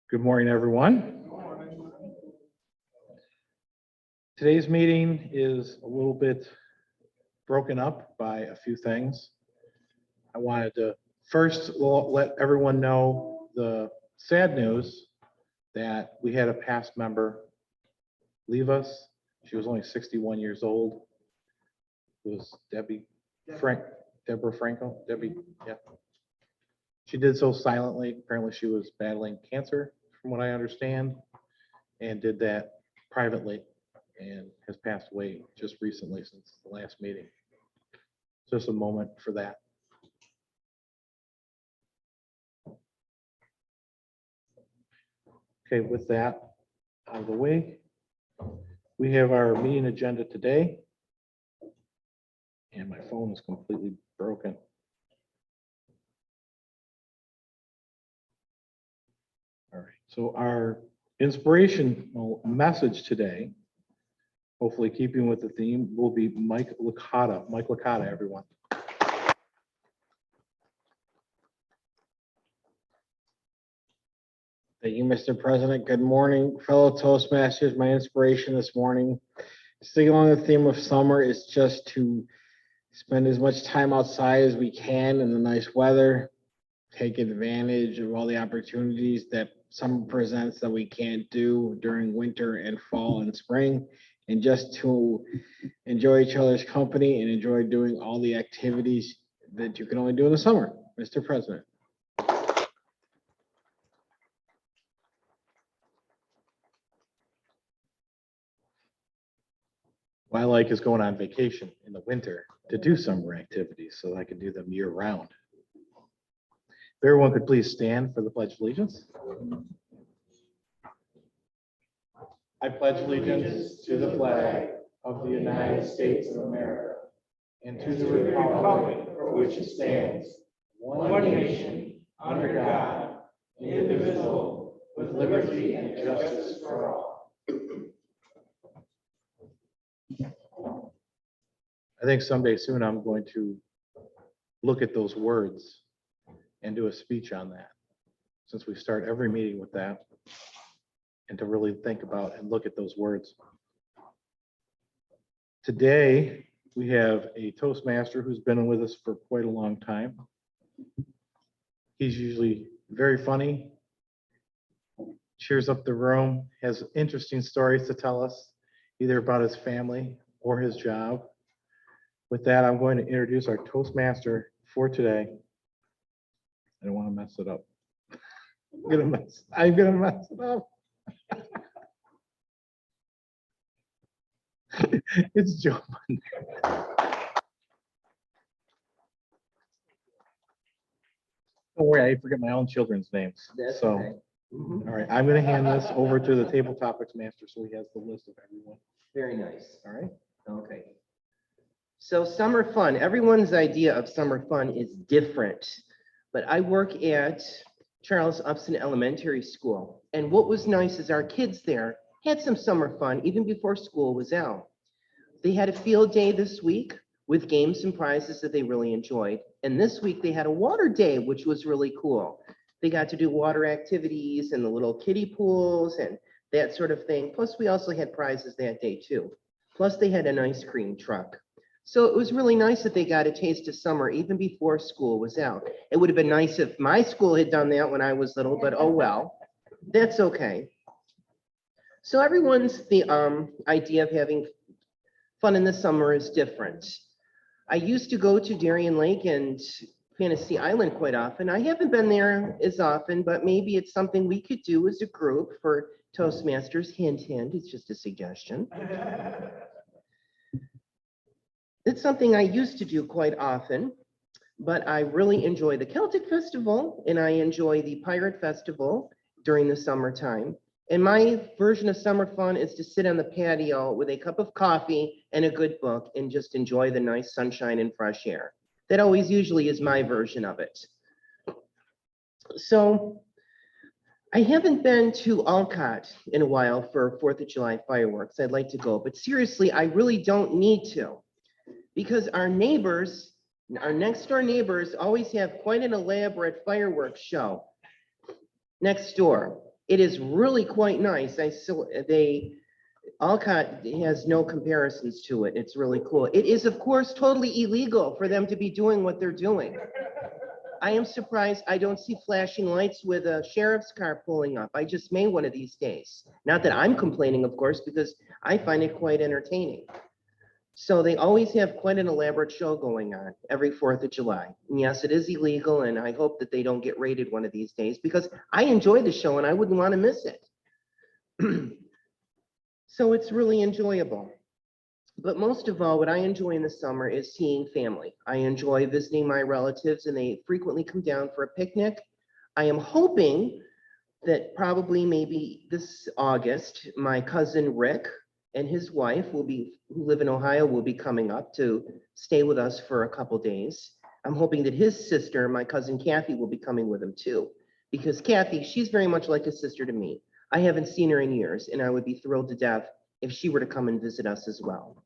Good morning, everyone. Today's meeting is a little bit broken up by a few things. I wanted to first let everyone know the sad news that we had a past member leave us. She was only 61 years old. It was Deborah Franco, Debbie, yeah. She did so silently. Apparently she was battling cancer, from what I understand, and did that privately and has passed away just recently since the last meeting. Just a moment for that. Okay, with that out of the way, we have our meeting agenda today. And my phone is completely broken. All right, so our inspirational message today, hopefully keeping with the theme, will be Mike Licata. Mike Licata, everyone. Thank you, Mr. President. Good morning, fellow Toastmasters. My inspiration this morning, sticking along the theme of summer, is just to spend as much time outside as we can in the nice weather, take advantage of all the opportunities that summer presents that we can't do during winter and fall and spring, and just to enjoy each other's company and enjoy doing all the activities that you can only do in the summer, Mr. President. What I like is going on vacation in the winter to do summer activities so I can do them year round. If everyone could please stand for the Pledge of Allegiance. I pledge allegiance to the flag of the United States of America and to the republic for which it stands, one nation, under God, indivisible, with liberty and justice for all. I think someday soon I'm going to look at those words and do a speech on that, since we start every meeting with that, and to really think about and look at those words. Today, we have a Toastmaster who's been with us for quite a long time. He's usually very funny, cheers up the room, has interesting stories to tell us, either about his family or his job. With that, I'm going to introduce our Toastmaster for today. I don't want to mess it up. I'm gonna mess it up. It's Joe Monday. Don't worry, I forget my own children's names. That's So, okay. all right, I'm gonna hand this over to the table topics master so he has the list of everyone. Very nice. All right. Okay. So summer fun, everyone's idea of summer fun is different, but I work at Charles Upson Elementary School. And what was nice is our kids there had some summer fun even before school was out. They had a field day this week with games and prizes that they really enjoyed. And this week they had a water day, which was really cool. They got to do water activities and the little kiddie pools and that sort of thing. Plus we also had prizes that day too. Plus they had an ice cream truck. So it was really nice that they got a taste of summer even before school was out. It would have been nice if my school had done that when I was little, but oh well, that's okay. So everyone's idea of having fun in the summer is different. I used to go to Darien Lake and Fantasy Island quite often. I haven't been there as often, but maybe it's something we could do as a group for Toastmasters. Hint, hint, it's just a suggestion. It's something I used to do quite often, but I really enjoy the Celtic Festival and I enjoy the Pirate Festival during the summertime. And my version of summer fun is to sit on the patio with a cup of coffee and a good book and just enjoy the nice sunshine and fresh air. That always usually is my version of it. So I haven't been to Alcott in a while for 4th of July fireworks. I'd like to go, but seriously, I really don't need to, because our neighbors Our next door neighbors always have quite an elaborate fireworks show next door. It is really quite nice. Alcott has no comparisons to it. It's really cool. It is, of course, totally illegal for them to be doing what they're doing. I am surprised I don't see flashing lights with a sheriff's car pulling up. I just may one of these days. Not that I'm complaining, of course, because I find it quite entertaining. So they always have quite an elaborate show going on every 4th of July. And yes, it is illegal, and I hope that they don't get raided one of these days because I enjoy the show and I wouldn't want to miss it. So it's really enjoyable. But most of all, what I enjoy in the summer is seeing family. I enjoy visiting my relatives and they frequently come down for a picnic. I am hoping that probably maybe this August, my cousin Rick and his wife who live in Ohio, will be coming up to stay with us for a couple days. I'm hoping that his sister, my cousin Kathy, will be coming with him too. Because Kathy, she's very much like a sister to me. I haven't seen her in years and I would be thrilled to death if she were to come and visit us as well.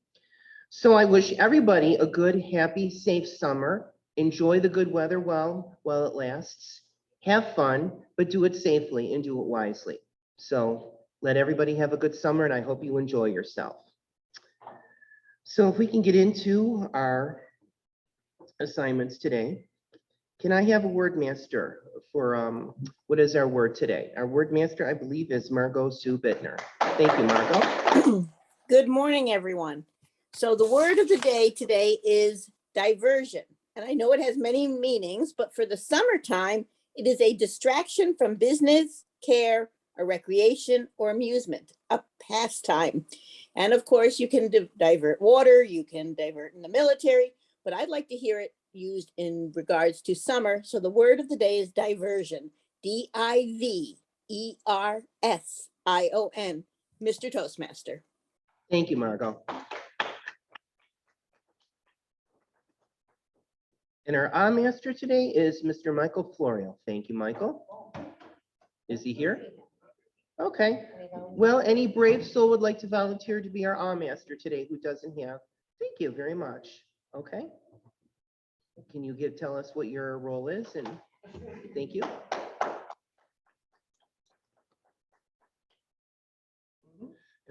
So I wish everybody a good, happy, safe summer. Enjoy the good weather while it lasts. Have fun, but do it safely and do it wisely. So let everybody have a good summer and I hope you enjoy yourself. So if we can get into our assignments today, can I have a word master for, what is our word today? Our word master, I believe, is Margot Sue Bittner. Thank you, Margot. Good morning, everyone. So the word of the day today is diversion. And I know it has many meanings, but for the summertime, it is a distraction from business, care, or recreation or amusement, a pastime. And of course, you can divert water, you can divert in the military, but I'd like to hear it used in regards to summer. So the word of the day is diversion, D-I-V-E-R-S-I-O-N. Mr. Toastmaster. Thank you, Margot. And our master today is Mr. Michael Florio. Thank you, Michael. Is he here? Okay. Well, any brave soul would like to volunteer to be our master today who doesn't have? Thank you very much. Okay. Can you tell us what your role is? And thank you.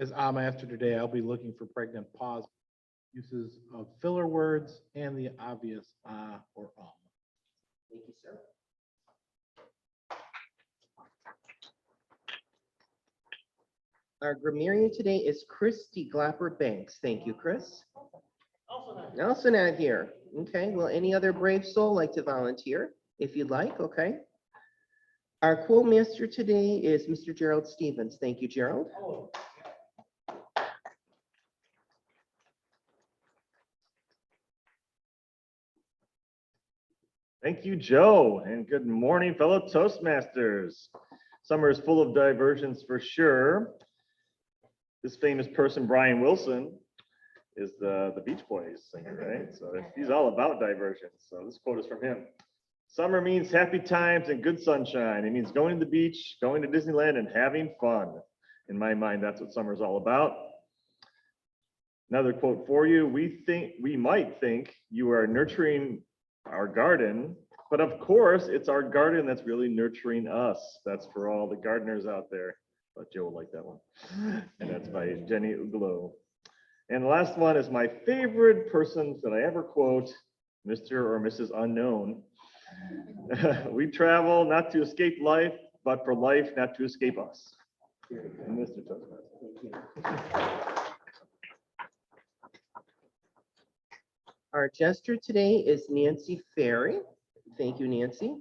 As master today, I'll be looking for pregnant pause, uses of filler words, and the obvious or Thank you, sir. Our grammarian today is Christy Glapper Banks. Thank you, Chris. Also not here. Okay, well, any other brave soul like to volunteer if you'd like, okay? Our quote master today is Mr. Gerald Stevens. Thank you, Gerald. Thank you, Joe, and good morning, fellow Toastmasters. Summer is full of diversions for sure. This famous person, Brian Wilson, is the Beach Boys singer, right? So he's all about diversions. So this quote is from him. Summer means happy times and good sunshine. It means going to the beach, going to Disneyland, and having fun. In my mind, that's what summer's all about. Another quote for you. We might think you are nurturing our garden, but of course it's our garden that's really nurturing us. That's for all the gardeners out there. But Joe will like that one. And that's by Jenny Uglo. And the last one is my favorite person that I ever quote, Mr. or Mrs. Unknown. We travel not to escape life, but for life not to escape us. Mr. Toastmaster. Our jester today is Nancy Ferry. Thank you, Nancy.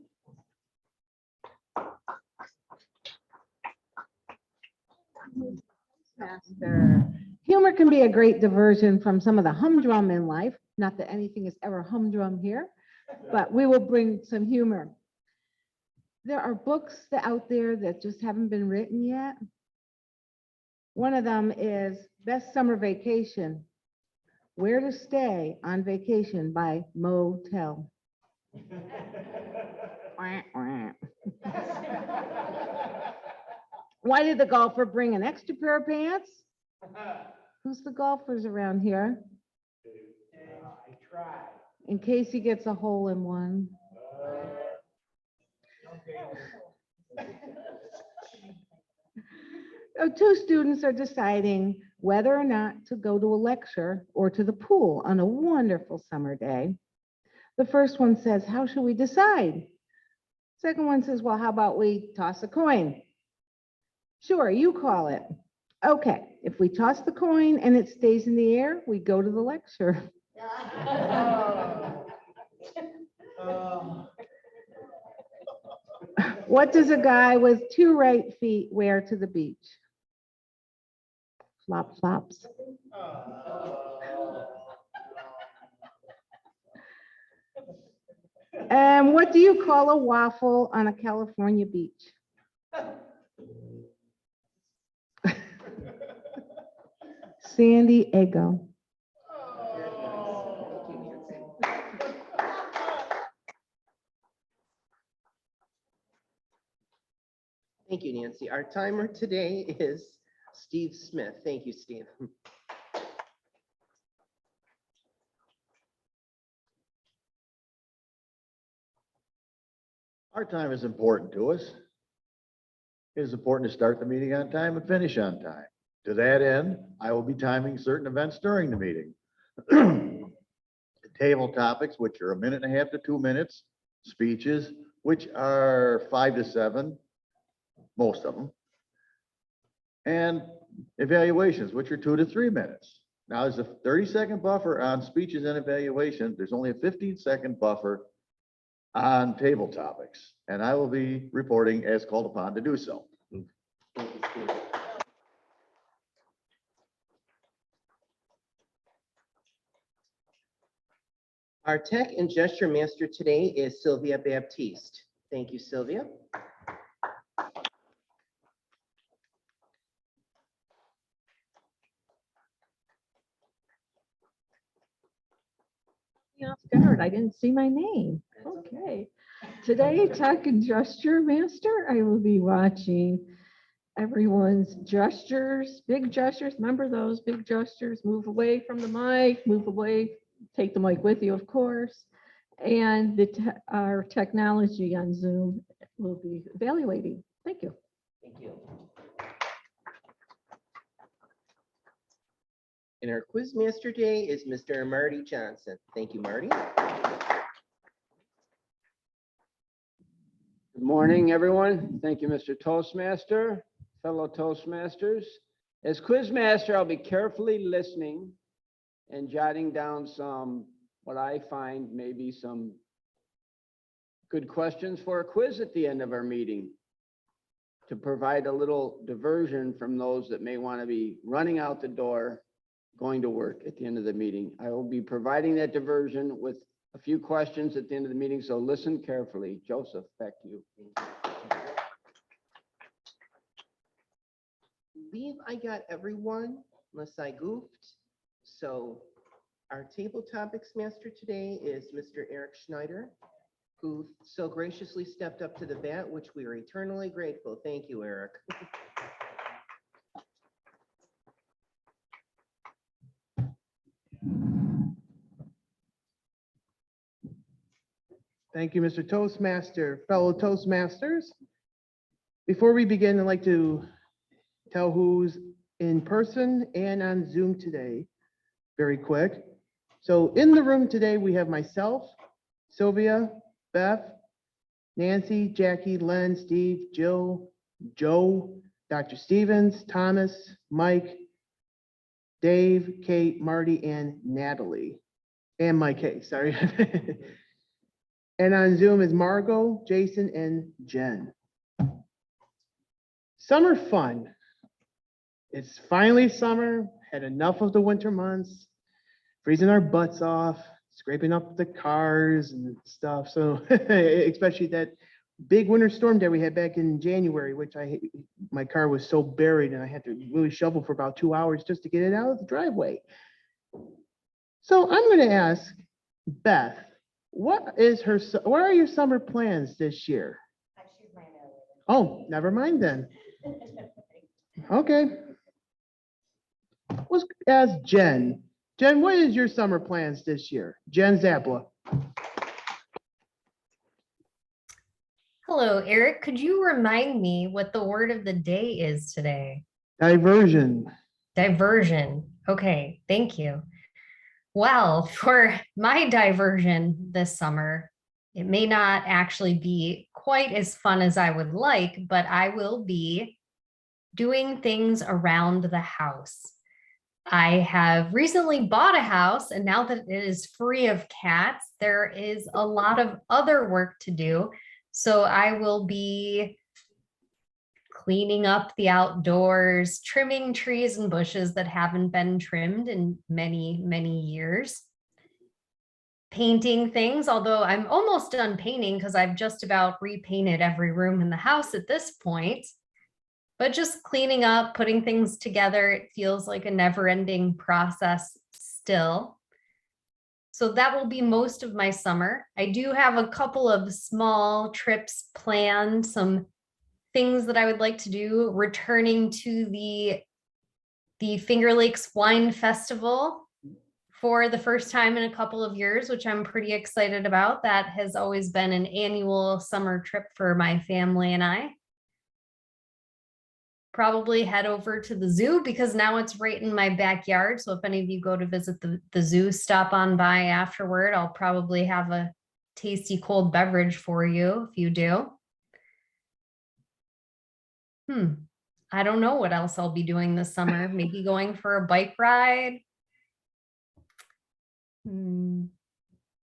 Master. Humor can be a great diversion from some of the humdrum in life. Not that anything is ever humdrum here, but we will bring some humor. There are books out there that just haven't been written yet. One of them is Best Summer Vacation, Where to Stay on Vacation by Motel. Wah, wah. Why did the golfer bring an extra pair of pants? Who's the golfers around here? in case he gets a hole in one. Two students are deciding whether or not to go to a lecture or to the pool on a wonderful summer day. The first one says, how should we decide? Second one says, well, how about we toss a coin? Sure, you call it. Okay, if we toss the coin and it stays in the air, we go to the lecture. What does a guy with 2 right feet wear to the beach? Flop flops. And what do you call a waffle on a California beach? San Diego. Thank you, Nancy. Our timer today is Steve Smith. Thank you, Steve. Our time is important to us. It is important to start the meeting on time and finish on time. To that end, I will be timing certain events during the meeting. Table topics, which are 1.5 minutes to 2 minutes, speeches, which are 5 to 7, most of them. And evaluations, which are 2 to 3 minutes. Now, there's a 30-second buffer on speeches and evaluation. There's only a 15-second buffer on table topics, and I will be reporting as called upon to do so. Thank you, Steve. Our tech and gesture master today is Sylvia Baptiste. Thank you, Sylvia. Off guard. I didn't see my name. Okay. Today, Tech and Gesture Master, I will be watching everyone's gestures, big gestures. Remember those big gestures? Move away from the mic, move away, take the mic with you, of course. And our technology on Zoom will be evaluating. Thank you. Thank you. And our quiz master today is Mr. Marty Johnson. Thank you, Marty. Good morning, everyone. Thank you, Mr. Toastmaster, fellow Toastmasters. As Quizmaster, I'll be carefully listening and jotting down some, what I find maybe some good questions for a quiz at the end of our meeting to provide a little diversion from those that may want to be running out the door, going to work at the end of the meeting. I will be providing that diversion with a few questions at the end of the meeting, so listen carefully. Joseph, back to you. I believe I got everyone, unless I goofed. So our table topics master today is Mr. Eric Schneider, who so graciously stepped up to the bat, which we are eternally grateful. Thank you, Eric. Thank you, Mr. Toastmaster, fellow Toastmasters. Before we begin, I'd like to tell who's in person and on Zoom today, very quick. So in the room today, we have myself, Sylvia, Beth, Nancy, Jackie, Len, Steve, Jill, Joe, Dr. Stevens, Thomas, Mike, Dave, Kate, Marty, and Natalie, and Mike K, sorry. And on Zoom is Margot, Jason, and Jen. Summer fun. It's finally summer, had enough of the winter months, freezing our butts off, scraping up the cars and stuff. So especially that big winter storm that we had back in January, which my car was so buried and I had to really shovel for about 2 hours just to get it out of the driveway. So I'm going to ask Beth, what are your summer plans this year? Oh, never mind then. Okay. Let's ask Jen. Jen, what is your summer plans this year? Jen Zapla. Hello, Eric. Could you remind me what the word of the day is today? Diversion. Diversion. Okay, thank you. Well, for my diversion this summer, it may not actually be quite as fun as I would like, but I will be doing things around the house. I have recently bought a house, and now that it is free of cats, there is a lot of other work to do. So I will be cleaning up the outdoors, trimming trees and bushes that haven't been trimmed in many, many years. Painting things, although I'm almost done painting because I've just about repainted every room in the house at this point. But just cleaning up, putting things together, it feels like a never-ending process still. So that will be most of my summer. I do have a couple of small trips planned, some things that I would like to do, returning to the Finger Lakes Wine Festival for the first time in a couple of years, which I'm pretty excited about. That has always been an annual summer trip for my family and I. Probably head over to the zoo because now it's right in my backyard. So if any of you go to visit the zoo, stop on by afterward. I'll probably have a tasty cold beverage for you if you do. I don't know what else I'll be doing this summer. Maybe going for a bike ride.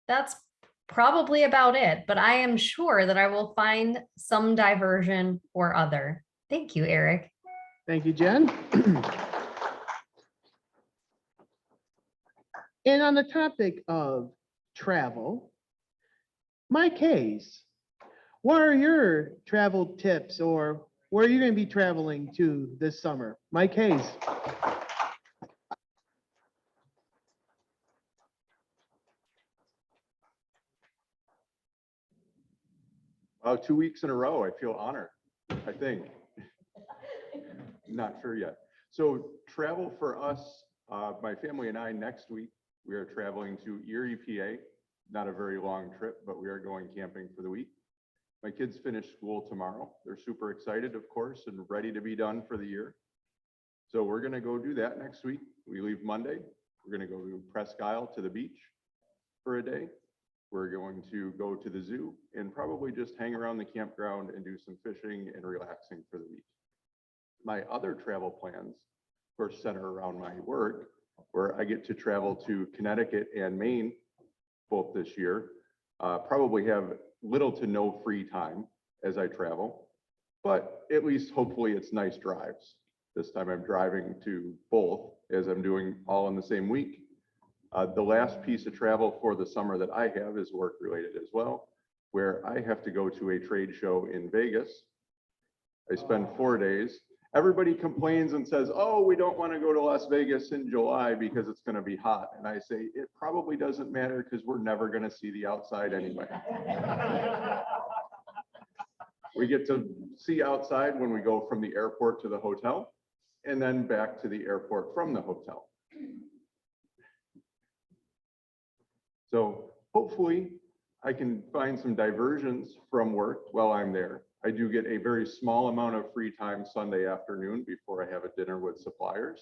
That's probably about it, but I am sure that I will find some diversion or other. Thank you, Eric. Thank you, Jen. And on the topic of travel, Mike Hayes, what are your travel tips, or where are you going to be traveling to this summer? Mike Hayes. 2 weeks in a row. I feel honored, I think. Not sure yet. So travel for us, my family and I, next week, we are traveling to Erie, PA. Not a very long trip, but we are going camping for the week. My kids finish school tomorrow. They're super excited, of course, and ready to be done for the year. So we're gonna go do that next week. We leave Monday. We're gonna go to Presque Isle to the beach for a day. We're going to go to the zoo and probably just hang around the campground and do some fishing and relaxing for the week. My other travel plans, of course, center around my work, where I get to travel to Connecticut and Maine both this year. Probably have little to no free time as I travel, but at least hopefully it's nice drives. This time I'm driving to both as I'm doing all in the same week. The last piece of travel for the summer that I have is work related as well, where I have to go to a trade show in Vegas. I spend 4 days. Everybody complains and says, oh, we don't want to go to Las Vegas in July because it's going to be hot. And I say, it probably doesn't matter because we're never going to see the outside anyway. We get to see outside when we go from the airport to the hotel and then back to the airport from the hotel. So hopefully I can find some diversions from work while I'm there. I do get a very small amount of free time Sunday afternoon before I have a dinner with suppliers.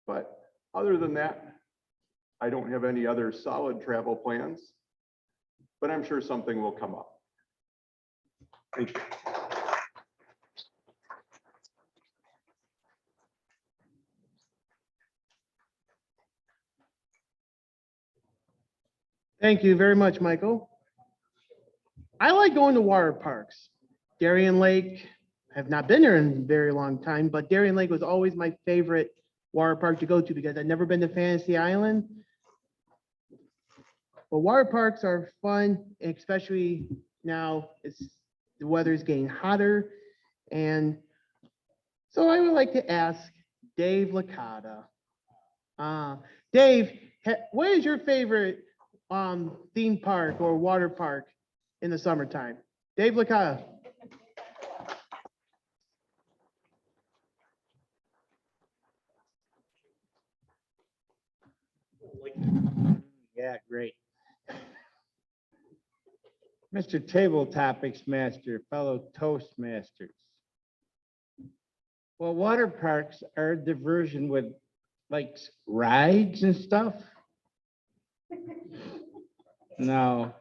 But other than that, I don't have any other solid travel plans, but I'm sure something will come up. Thank you. Thank you very much, Michael. I like going to water parks. Darien Lake, I have not been there in a very long time, but Darien Lake was always my favorite water park to go to because I'd never been to Fantasy Island. But water parks are fun, especially now the weather is getting hotter. And so I would like to ask Dave Licata. Dave, what is your favorite theme park or water park in the summertime? Dave Licata. Yeah, great. Mr. Table Topics Master, fellow Toastmasters. Well, water parks are a diversion with like rides and stuff. No.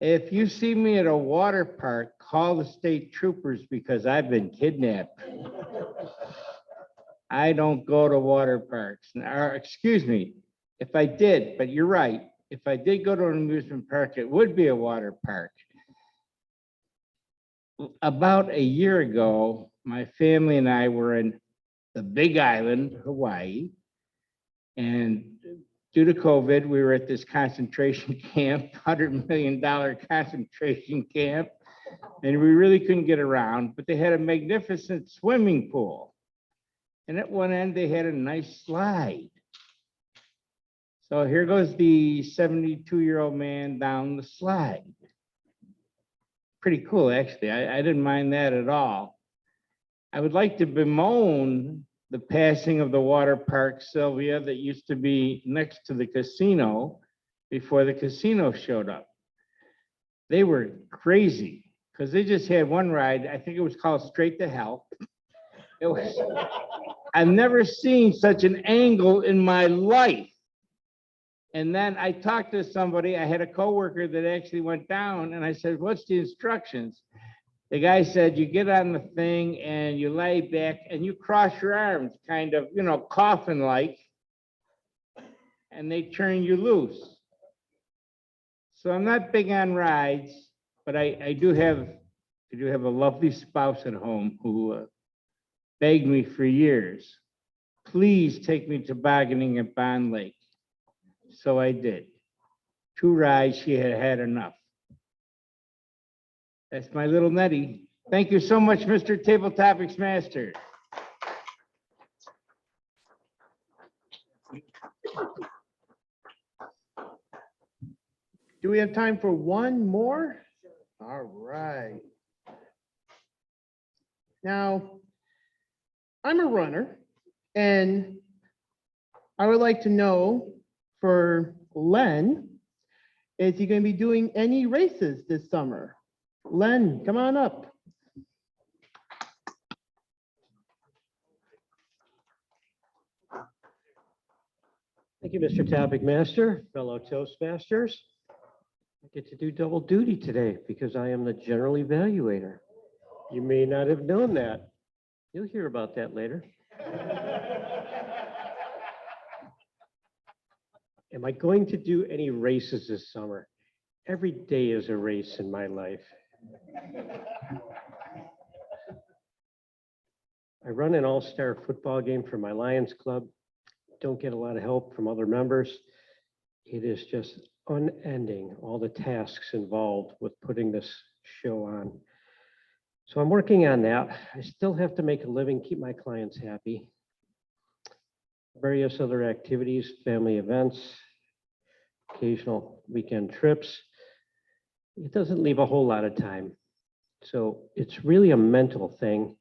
If you see me at a water park, call the state troopers because I've been kidnapped. I don't go to water parks. Or, excuse me, if I did, but you're right. If I did go to an amusement park, it would be a water park. About a year ago, my family and I were in the Big Island, Hawaii. And due to COVID, we were at this concentration camp, $100 million concentration camp. And we really couldn't get around, but they had a magnificent swimming pool. And at one end, they had a nice slide. So here goes the 72-year-old man down the slide. Pretty cool, actually. I didn't mind that at all. I would like to bemoan the passing of the water park, Sylvia, that used to be next to the casino before the casino showed up. They were crazy because they just had one ride. I think it was called Straight to Hell. It was, I've never seen such an angle in my life. And then I talked to somebody, I had a coworker that actually went down and I said, what's the instructions? The guy said, you get on the thing and you lay back and you cross your arms, kind of, you know, coffin-like, and they turn you loose. So I'm not big on rides, but I do have a lovely spouse at home who begged me for years, please take me tobogganing at Bond Lake. So I did. 2 rides, she had had enough. That's my little Nettie. Thank you so much, Mr. Table Topics Master. Do we have time for one more? All right. Now, I'm a runner, and I would like to know for Len, is he going to be doing any races this summer? Len, come on up. Thank you, Mr. Topic Master, fellow Toastmasters. I get to do double duty today because I am the general evaluator. You may not have known that. You'll hear about that later. Am I going to do any races this summer? Every day is a race in my life. I run an all-star football game for my Lions Club. Don't get a lot of help from other members. It is just unending, all the tasks involved with putting this show on. So I'm working on that. I still have to make a living, keep my clients happy. Various other activities, family events, occasional weekend trips. It doesn't leave a whole lot of time. So it's really a mental thing,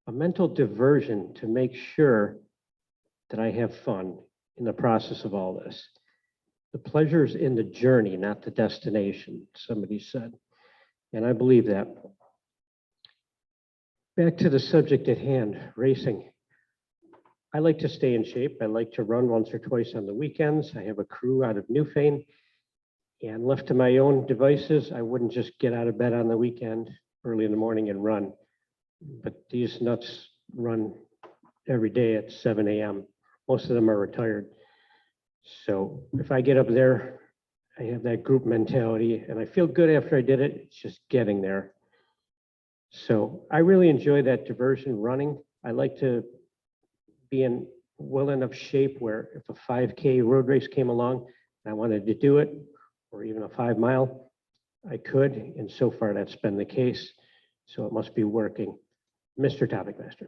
a mental diversion to make sure that I have fun in the process of all this. The pleasure is in the journey, not the destination, somebody said. And I believe that. Back to the subject at hand, racing. I like to stay in shape. I like to run once or twice on the weekends. I have a crew out of Newfane. And left to my own devices, I wouldn't just get out of bed on the weekend early in the morning and run. But these nuts run every day at 7 a.m. Most of them are retired. So if I get up there, I have that group mentality and I feel good after I did it. It's just getting there. So I really enjoy that diversion running. I like to be in well enough shape where if a 5K road race came along and I wanted to do it, or even a 5 mile, I could. And so far that's been the case. So it must be working. Mr. Topic Master.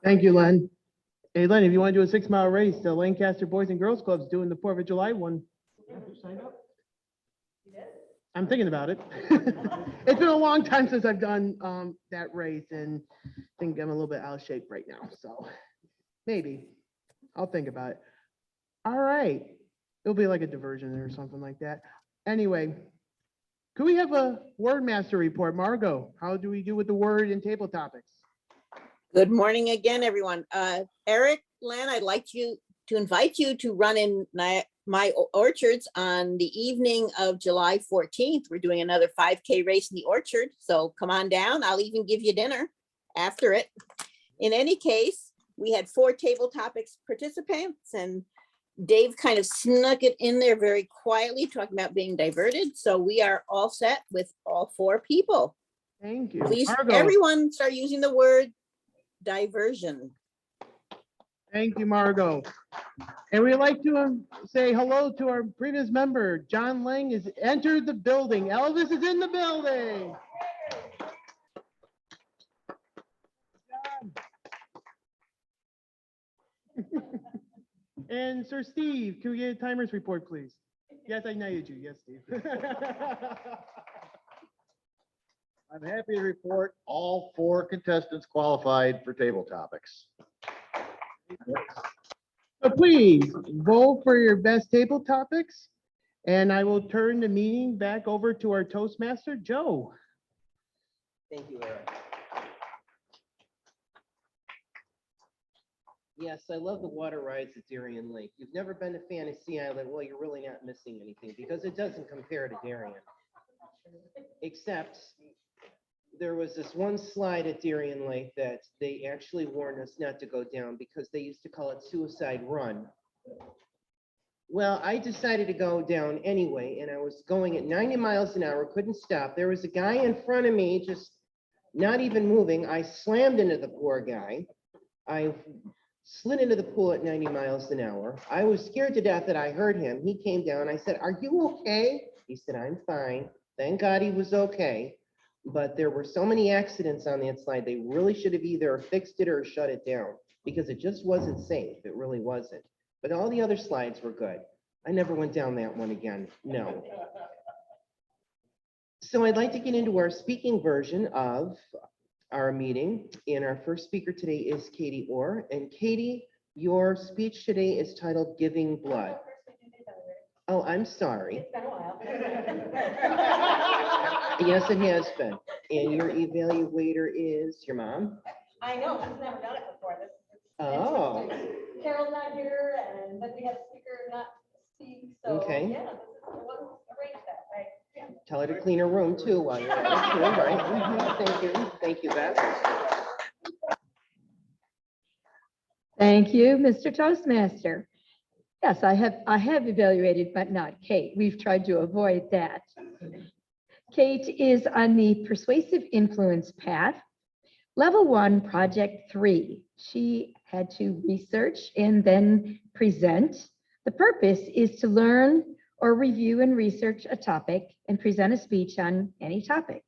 Thank you, Len. Hey, Len, if you want to do a 6-mile race, the Lancaster Boys and Girls Club's doing the 4th of July one. I'm thinking about it. It's been a long time since I've done that race and I think I'm a little bit out of shape right now. So maybe I'll think about it. right. It'll be like a diversion or something like that. Anyway, could we have a word master report? Margot, how do we do with the word and table topics? Good morning again, everyone. Eric, Len, I'd like you to invite you to run in my orchards on the evening of July 14th. We're doing another 5K race in the orchard. So come on down. I'll even give you dinner after it. In any case, we had 4 table topics participants, and Dave kind of snuck it in there very quietly, talking about being diverted. So we are all set with all 4 people. Thank you. Please, Margot. everyone start using the word diversion. Thank you, Margot. And we'd like to say hello to our previous member, John Lang has entered the building. Elvis is in the building. And Sir Steve, can we get a timers report, please? Yes, I knighted you. Yes, Steve. I'm happy to report all 4 contestants qualified for table topics. So please vote for your best table topics. And I will turn the meeting back over to our Toastmaster, Joe. Thank you, Eric. Yes, I love the water rides at Darien Lake. You've never been to Fantasy Island, well, you're really not missing anything because it doesn't compare to Darien. Except there was this one slide at Darien Lake that they actually warned us not to go down because they used to call it Suicide Run. Well, I decided to go down anyway, and I was going at 90 miles an hour, couldn't stop. There was a guy in front of me, just not even moving. I slammed into the poor guy. I slid into the pool at 90 miles an hour. I was scared to death that I hurt him. He came down. I said, "Are you okay?" He said, "I'm fine." Thank God he was okay. But there were so many accidents on that slide, they really should have either fixed it or shut it down because it just wasn't safe. It really wasn't. But all the other slides were good. I never went down that one again. No. So I'd like to get into our speaking version of our meeting. And our first speaker today is Katie Orr. And Katie, your speech today is titled Giving Blood. Oh, I'm sorry. It's been a while. Yes, it has been. And your evaluator is your mom? I know, she's never done it before. This is Oh. interesting. Carol's not here, and then we have speaker not speak, so, Okay. yeah, this is, it wasn't arranged that way. Yeah. Tell her to clean her room too while you're at it, too, right? Mhm. Thank you. Thank you, Beth. Thank you, Mr. Toastmaster. Yes, I have evaluated, but not Kate. We've tried to avoid that. Kate is on the persuasive influence path, level 1, project 3. She had to research and then present. The purpose is to learn or review and research a topic and present a speech on any topic.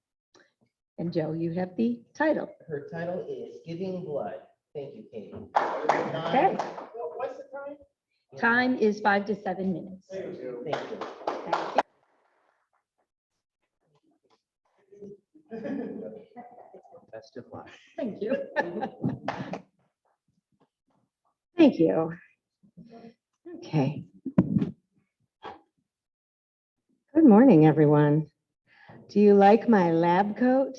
And Joe, you have the title. Her title is Giving Blood. Thank you, Katie. Okay. What's the time? Time is 5 to 7 minutes. Thank you. Thank you. Best of luck. Thank you. Thank you. Okay. Good morning, everyone. Do you like my lab coat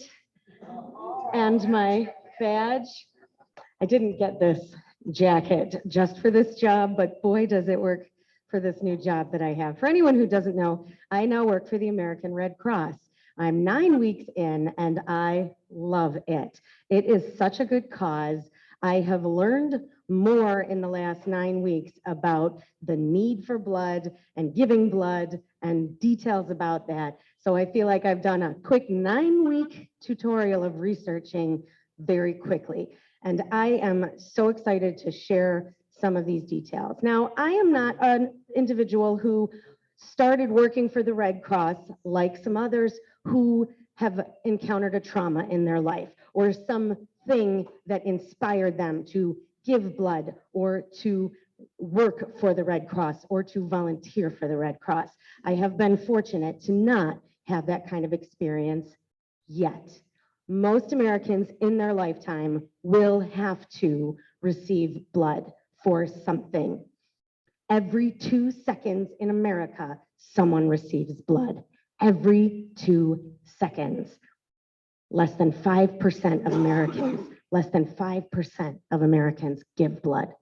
and my badge? I didn't get this jacket just for this job, but boy, does it work for this new job that I have. For anyone who doesn't know, I now work for the American Red Cross. I'm 9 weeks in and I love it. It is such a good cause. I have learned more in the last 9 weeks about the need for blood and giving blood and details about that. So I feel like I've done a quick 9-week tutorial of researching very quickly. And I am so excited to share some of these details. Now, I am not an individual who started working for the Red Cross like some others who have encountered a trauma in their life or something that inspired them to give blood or to work for the Red Cross or to volunteer for the Red Cross. I have been fortunate to not have that kind of experience yet. Most Americans in their lifetime will have to receive blood for something. Every 2 seconds in America, someone receives blood. Every 2 seconds. Less than 5% of Americans give blood.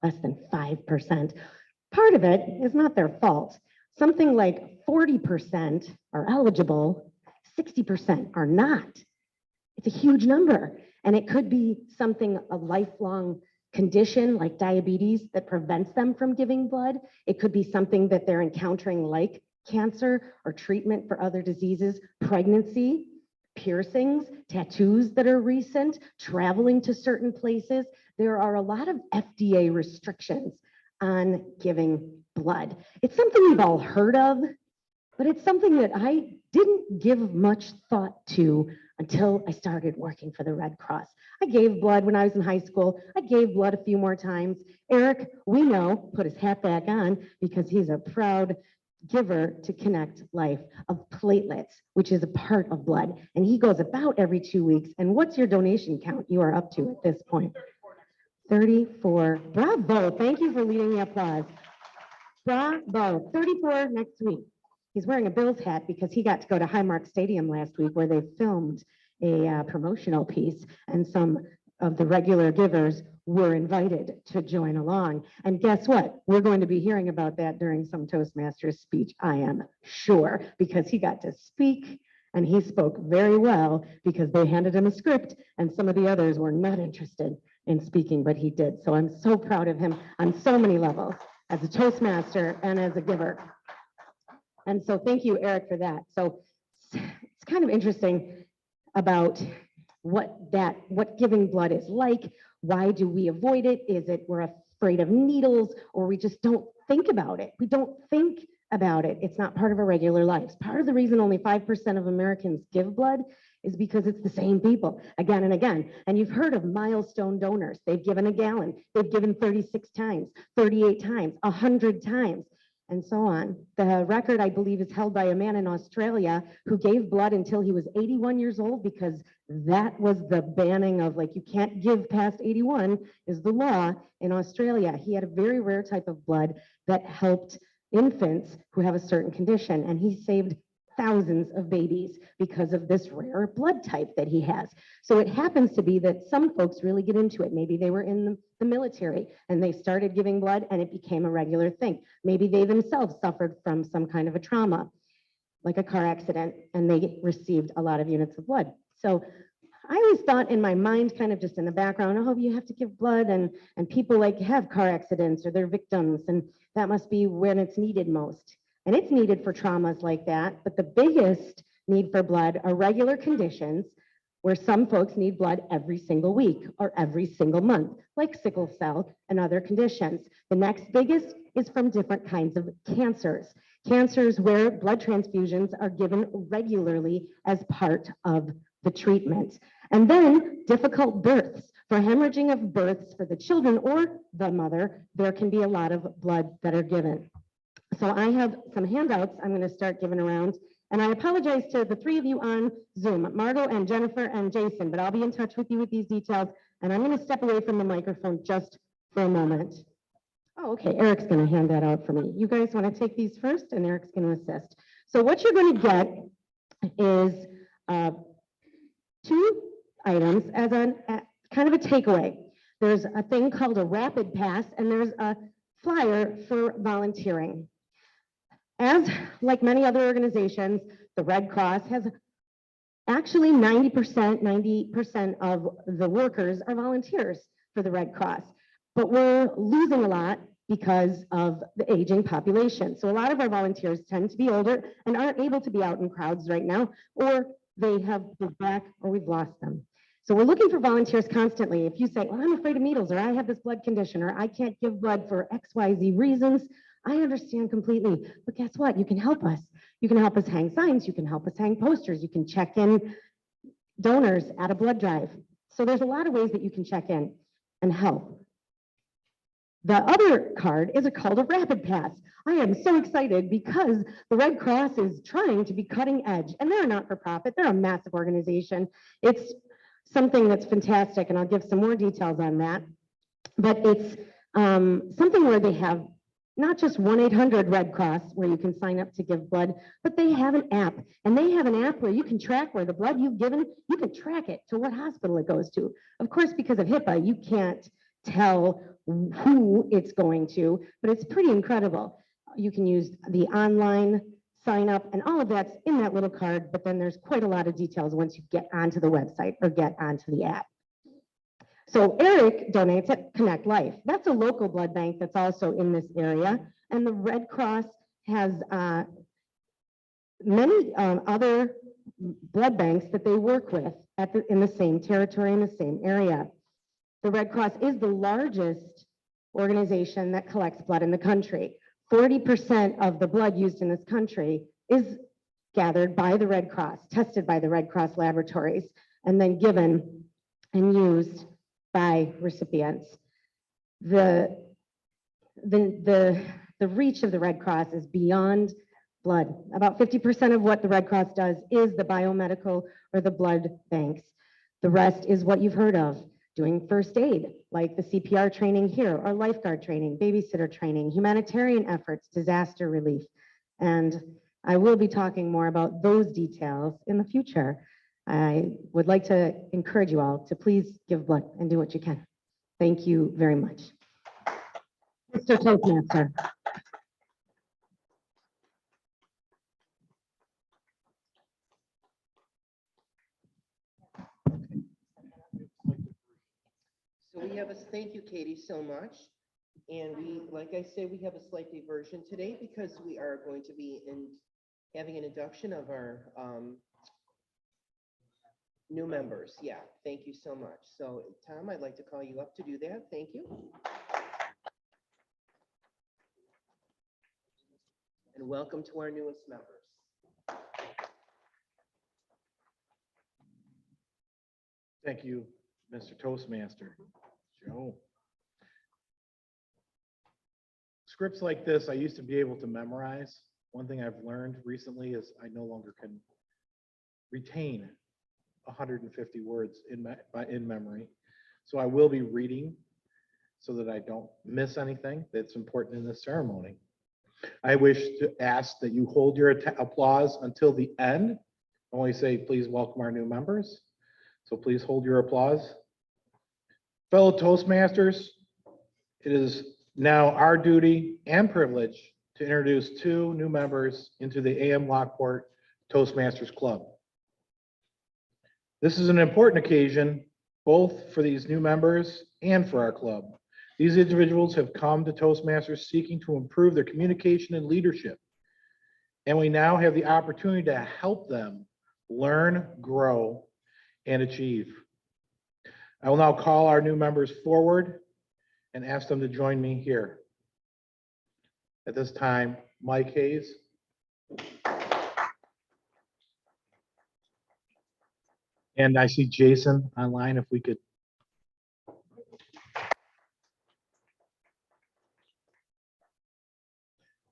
Less than 5%. Part of it is not their fault. Something like 40% are eligible, 60% are not. It's a huge number. And it could be something, a lifelong condition like diabetes that prevents them from giving blood. It could be something that they're encountering like cancer or treatment for other diseases, pregnancy, piercings, tattoos that are recent, traveling to certain places. There are a lot of FDA restrictions on giving blood. It's something we've all heard of, but it's something that I didn't give much thought to until I started working for the Red Cross. I gave blood when I was in high school. I gave blood a few more times. Eric, we know, put his hat back on because he's a proud giver to Connect Life of platelets, which is a part of blood. And he goes about every 2 weeks. And what's your donation count you are up to at this point? 34. Bravo. Thank you for leading the applause. Bravo. 34 next week. He's wearing a Bills hat because he got to go to Highmark Stadium last week where they filmed a promotional piece, and some of the regular givers were invited to join along. And guess what? We're going to be hearing about that during some Toastmasters speech, I am sure, because he got to speak and he spoke very well because they handed him a script and some of the others were not interested in speaking, but he did. So I'm so proud of him on so many levels as a Toastmaster and as a giver. And so thank you, Eric, for that. So it's kind of interesting about what giving blood is like. Why do we avoid it? Is it we're afraid of needles, or we just don't think about it? We don't think about it. It's not part of our regular lives. Part of the reason only 5% of Americans give blood is because it's the same people again and again. And you've heard of milestone donors. They've given a gallon. They've given 36 times, 38 times, 100 times, and so on. The record, I believe, is held by a man in Australia who gave blood until he was 81 years old because that was the banning of, like, you can't give past 81 is the law in Australia. He had a very rare type of blood that helped infants who have a certain condition, and he saved thousands of babies because of this rare blood type that he has. So it happens to be that some folks really get into it. Maybe they were in the military and they started giving blood and it became a regular thing. Maybe they themselves suffered from some kind of a trauma, like a car accident, and they received a lot of units of blood. So I always thought in my mind, kind of just in the background, oh, you have to give blood, and people like have car accidents or they're victims, and that must be when it's needed most. And it's needed for traumas like that, but the biggest need for blood are regular conditions where some folks need blood every single week or every single month, like sickle cell and other conditions. The next biggest is from different kinds of cancers. Cancers where blood transfusions are given regularly as part of the treatment. And then difficult births. For hemorrhaging of births for the children or the mother, there can be a lot of blood that are given. So I have some handouts I'm going to start giving around. And I apologize to the three of you on Zoom, Margot and Jennifer and Jason, but I'll be in touch with you with these details. And I'm going to step away from the microphone just for a moment. Oh, okay, Eric's going to hand that out for me. You guys want to take these first, and Eric's going to assist. So what you're going to get is 2 items as a kind of a takeaway. There's a thing called a rapid pass, and there's a flyer for volunteering. As like many other organizations, the Red Cross has actually 90% of the workers are volunteers for the Red Cross, but we're losing a lot because of the aging population. So a lot of our volunteers tend to be older and aren't able to be out in crowds right now, or they have moved back or we've lost them. So we're looking for volunteers constantly. If you say, well, I'm afraid of needles, or I have this blood condition, or I can't give blood for XYZ reasons, I understand completely, but guess what? You can help us. You can help us hang signs. You can help us hang posters. You can check in donors at a blood drive. So there's a lot of ways that you can check in and help. The other card is called a rapid pass. I am so excited because the Red Cross is trying to be cutting edge, and they're not for profit. They're a massive organization. It's something that's fantastic, and I'll give some more details on that. But it's Something where they have not just 1-800-RED Cross where you can sign up to give blood, but they have an app. And they have an app where you can track where the blood you've given, you can track it to what hospital it goes to. Of course, because of HIPAA, you can't tell who it's going to, but it's pretty incredible. You can use the online sign up and all of that's in that little card, but then there's quite a lot of details once you get onto the website or get onto the app. So Eric donates at Connect Life. That's a local blood bank that's also in this area. And the Red Cross has many other blood banks that they work with in the same territory, in the same area. The Red Cross is the largest organization that collects blood in the country. 40% of the blood used in this country is gathered by the Red Cross, tested by the Red Cross laboratories, and then given and used by recipients. The reach of the Red Cross is beyond blood. About 50% of what the Red Cross does is the biomedical or the blood banks. The rest is what you've heard of, doing first aid, like the CPR training here, or lifeguard training, babysitter training, humanitarian efforts, disaster relief. And I will be talking more about those details in the future. I would like to encourage you all to please give blood and do what you can. Thank you very much. Mr. Toastmaster. So we have thank you, Katie, so much. And we, like I said, we have a slight diversion today because we are going to be having an induction of our new members. Yeah, thank you so much. So Tom, I'd like to call you up to do that. Thank you. And welcome to our newest members. Thank you, Mr. Toastmaster. Joe. Scripts like this, I used to be able to memorize. One thing I've learned recently is I no longer can retain 150 words in memory. So I will be reading so that I don't miss anything that's important in this ceremony. I wish to ask that you hold your applause until the end. I only say, please welcome our new members. So please hold your applause. Fellow Toastmasters, it is now our duty and privilege to introduce two new members into the AM Lockport Toastmasters Club. This is an important occasion, both for these new members and for our club. These individuals have come to Toastmasters seeking to improve their communication and leadership. And we now have the opportunity to help them learn, grow, and achieve. I will now call our new members forward and ask them to join me here. At this time, Mike Hayes. And I see Jason online, if we could.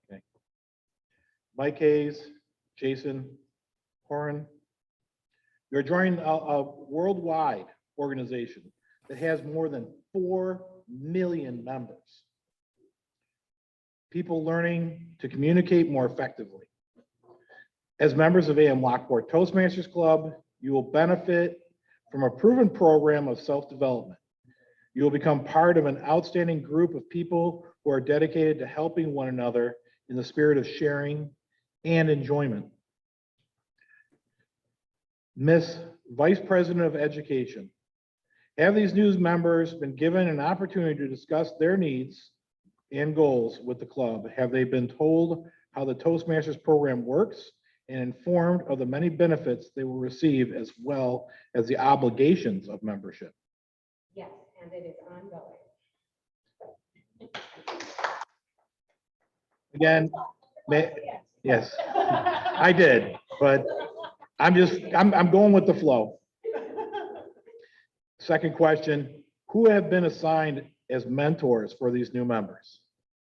Okay. Mike Hayes, Jason Horan. You're joining a worldwide organization that has more than 4 million members. People learning to communicate more effectively. As members of AM Lockport Toastmasters Club, you will benefit from a proven program of self-development. You will become part of an outstanding group of people who are dedicated to helping one another in the spirit of sharing and enjoyment. Miss Vice President of Education, have these new members been given an opportunity to discuss their needs and goals with the club? Have they been told how the Toastmasters program works and informed of the many benefits they will receive as well as the obligations of membership? Yes, and it is ongoing. Again, yes, I did, but I'm going with the flow. Second question, who have been assigned as mentors for these new members?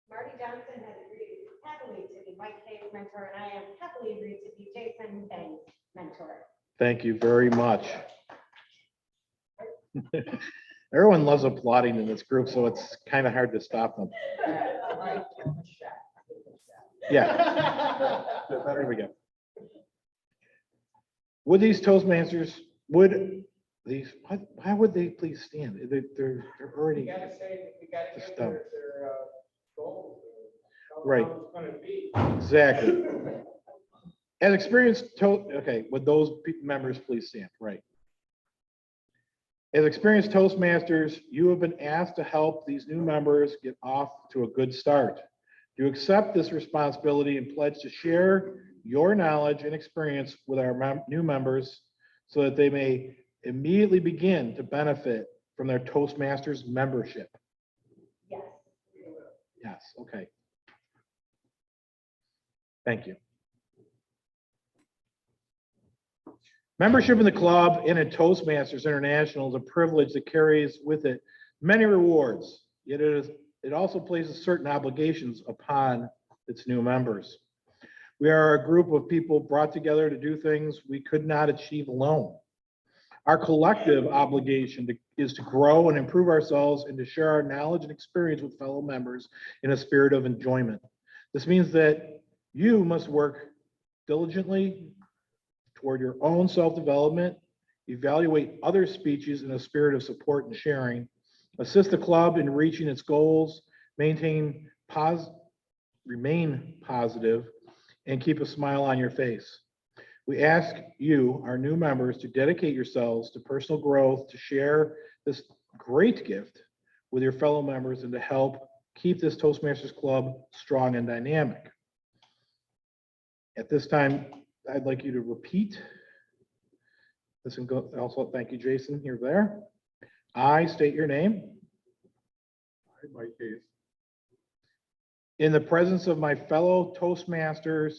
Marty Johnson has agreed happily to be Mike Hayes' mentor, and I have happily agreed to be Jason Bang's mentor. Thank you very much. Everyone loves applauding in this group, so it's kind of hard to stop them. Yeah. There we go. Would these Toastmasters, why would they please stand? They're already. Stuff. Right. Exactly. As experienced, okay, would those members please stand? Right. As experienced Toastmasters, you have been asked to help these new members get off to a good start. You accept this responsibility and pledge to share your knowledge and experience with our new members so that they may immediately begin to benefit from their Toastmasters membership. Yes. Yes, okay. Thank you. Membership in the club and in Toastmasters International is a privilege that carries with it many rewards, yet it also places certain obligations upon its new members. We are a group of people brought together to do things we could not achieve alone. Our collective obligation is to grow and improve ourselves and to share our knowledge and experience with fellow members in a spirit of enjoyment. This means that you must work diligently toward your own self-development, evaluate other speeches in a spirit of support and sharing, assist the club in reaching its goals, remain positive, and keep a smile on your face. We ask you, our new members, to dedicate yourselves to personal growth, to share this great gift with your fellow members, and to help keep this Toastmasters Club strong and dynamic. At this time, I'd like you to repeat this and go. Also, thank you, Jason. You're there. I state your name. I, Mike Hayes, In the presence of my fellow Toastmasters,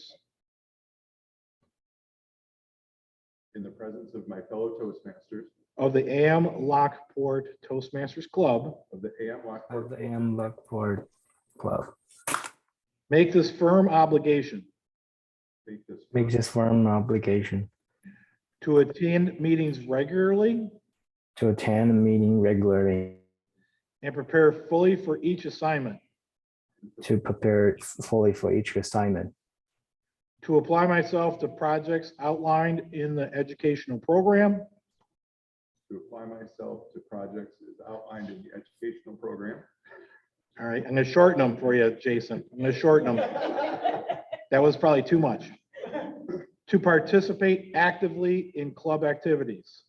in the presence of my fellow Toastmasters of the AM Lockport Toastmasters Club, of the AM Lockport, Lockport Club, make this firm obligation make this firm obligation to attend meetings regularly to attend a meeting regularly, and prepare fully for each assignment, to prepare fully for each assignment, to apply myself to projects outlined in the educational program, to apply myself to projects as outlined in the educational program. all right, I'm gonna shorten them for you, Jason. I'm gonna shorten them. That was probably too much. To participate actively in club activities,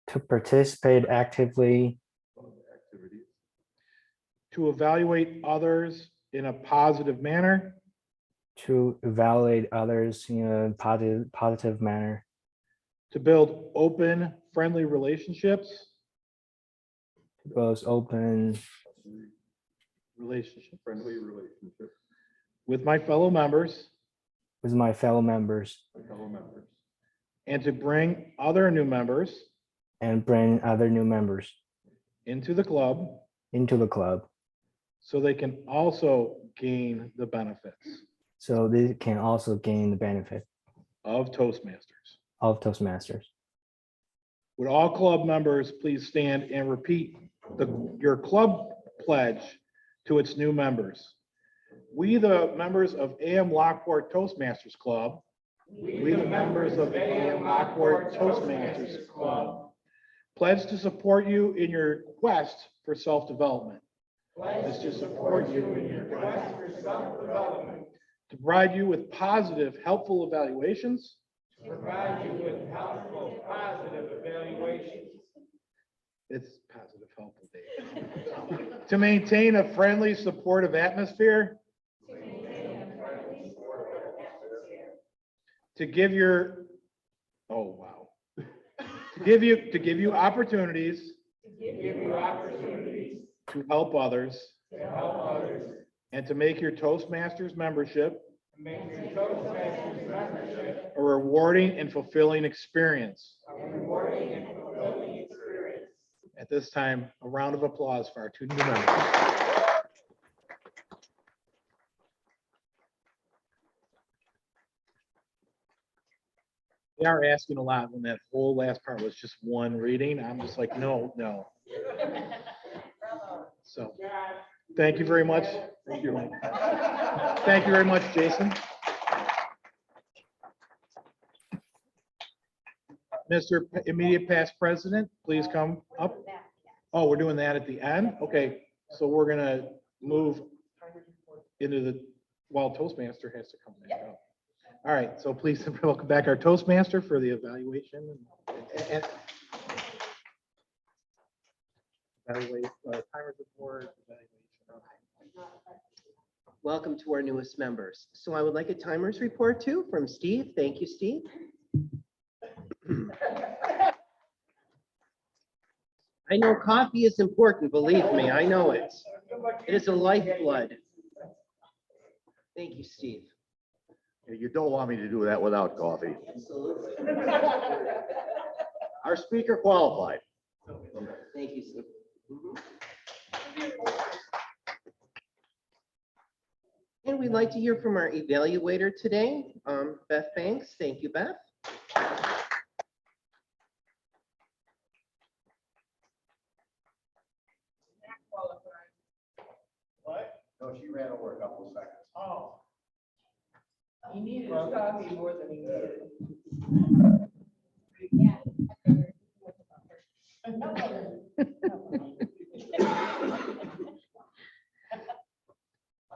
to participate actively, Activities, to evaluate others in a positive manner, to evaluate others in a positive manner, to build open, friendly relationships, to both open friendly relationships with my fellow members, with my fellow members, and to bring other new members and bring other new members into the club into the club so they can also gain the benefits so they can also gain the benefit of Toastmasters. Toastmasters. Would all club members please stand and repeat your club pledge to its new members? We, the members of AM Lockport Toastmasters Club, we, the members of AM Lockport Toastmasters Club, pledge to support you in your quest for self-development. Pledge to support you in your quest for self-development. To provide you with positive, helpful evaluations. To provide you with helpful, positive evaluations. It's positive, helpful, Dave. To maintain a friendly, supportive atmosphere. To give your, oh, wow. To give you opportunities. To help others. And to make your Toastmasters membership. A rewarding and fulfilling experience. At this time, a round of applause for our two new members. They are asking a lot when that whole last part was just one reading. I'm just like, no. So, thank you very much. Thank you. Thank you very much, Jason. Mr. Immediate Past President, please come up. Oh, we're doing that at the end? Okay, so we're gonna move into the, well, Toastmaster has to come back up. All right, so please welcome back our Toastmaster for the evaluation. and- Evaluate, timers report, evaluation. Welcome to our newest members. So I would like a timers report too from Steve. Thank you, Steve. I know coffee is important, believe me, I know it. It is a lifeblood. Thank you, Steve. You don't want me to do that without coffee. Our speaker qualified. Thank you, Steve. And we'd like to hear from our evaluator today, Beth Banks. Thank you, Beth. What? No, she ran over a couple of seconds. Oh. He needed coffee more than he needed.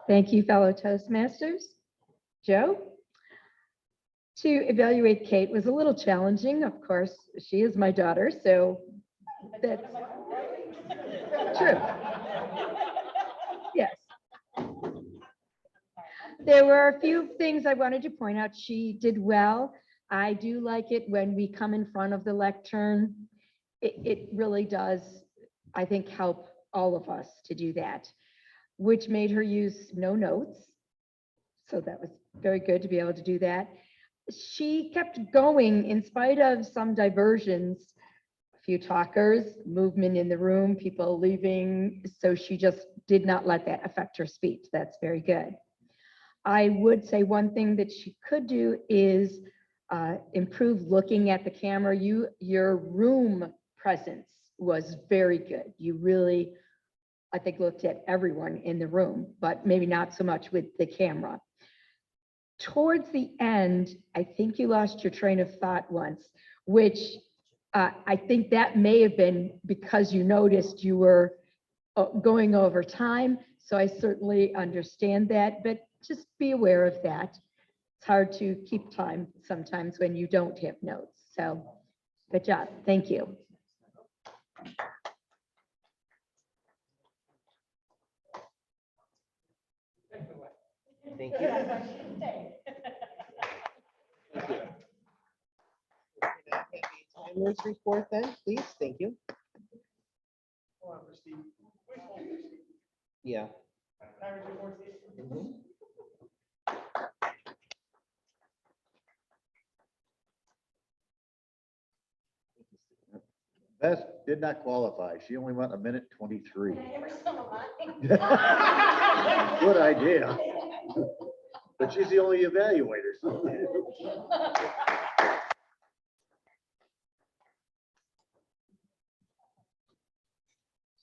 Thank you, fellow Toastmasters. Joe? To evaluate Kate was a little challenging. Of course, she is my daughter, so that's true. Yes. There were a few things I wanted to point out. She did well. I do like it when we come in front of the lectern. It really does, I think, help all of us to do that, which made her use no notes. So that was very good to be able to do that. She kept going in spite of some diversions, a few talkers, movement in the room, people leaving. So she just did not let that affect her speech. That's very good. I would say one thing that she could do is improve looking at the camera. Your room presence was very good. You really, I think, looked at everyone in the room, but maybe not so much with the camera. Towards the end, I think you lost your train of thought once, which I think that may have been because you noticed you were going over time. So I certainly understand that, but just be aware of that. It's hard to keep time sometimes when you don't have notes. So good job. Thank you. Thank you. Timers report then, please. Thank you. Yeah. Mhm. Beth did not qualify. She only went 1:23. Good idea. But she's the only evaluator. So.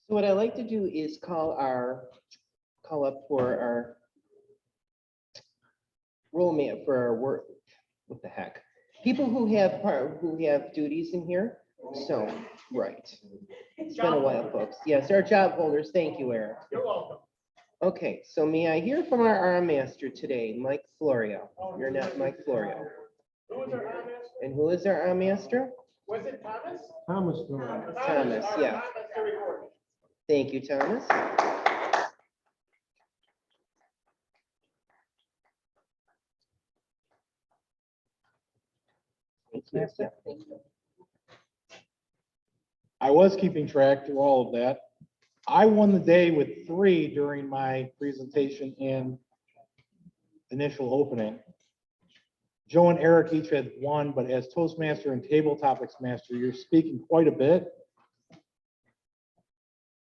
So what I like to do is call up for our roll man for our work. What the heck? People who have duties in here. So, right. It's been a while, folks. Yes, our job holders. Thank you, Eric. You're welcome. Okay, so may I hear from our master today, Mike Florio? You're not Mike Florio. Who is our master? And who is our master? Was it Thomas? Thomas. Thomas, yeah. Thank you, Thomas. Thank you. Yeah, thank you. I was keeping track through all of that. I won the day with 3 during my presentation and initial opening. Joe and Eric each had 1, but as Toastmaster and Table Topics Master, you're speaking quite a bit.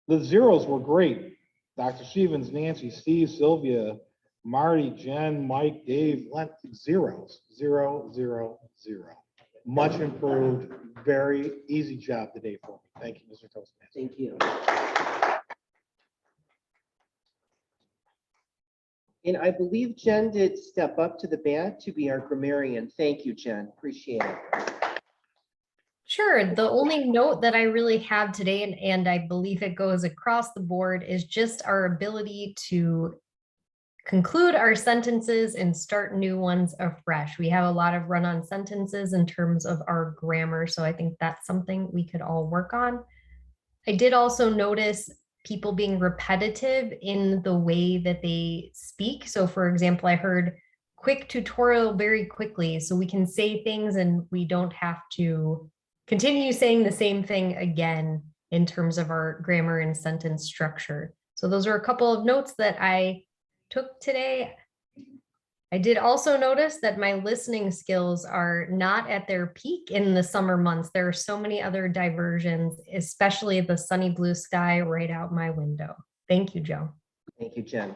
The zeros were great. Dr. Stevens, Nancy, Steve, Sylvia, Marty, Jen, Mike, Dave, zeros. 0, 0, 0. much improved, very easy job today for me. Thank you, Mr. Toastmaster. Thank you. And I believe Jen did step up to the bat to be our grammarian. Thank you, Jen. Appreciate it. Sure. The only note that I really have today, and I believe it goes across the board, is just our ability to conclude our sentences and start new ones afresh. We have a lot of run-on sentences in terms of our grammar, so I think that's something we could all work on. I did also notice people being repetitive in the way that they speak. So for example, I heard quick tutorial very quickly, so we can say things and we don't have to continue saying the same thing again in terms of our grammar and sentence structure. So those are a couple of notes that I took today. I did also notice that my listening skills are not at their peak in the summer months. There are so many other diversions, especially the sunny blue sky right out my window. Thank you, Joe. Thank you, Jen.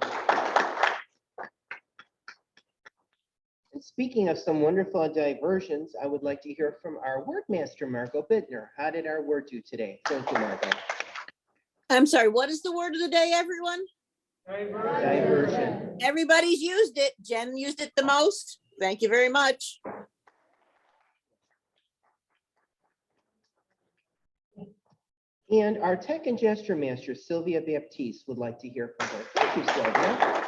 And speaking of some wonderful diversions, I would like to hear from our word master, Margot Bittner. How did our word do today? Thank you, Margot. I'm sorry, what is the word of the day, everyone? Diversion. Everybody's used it. Jen used it the most. Thank you very much. And our tech and gesture master, Sylvia Baptiste, would like to hear from her. Thank you, Sylvia.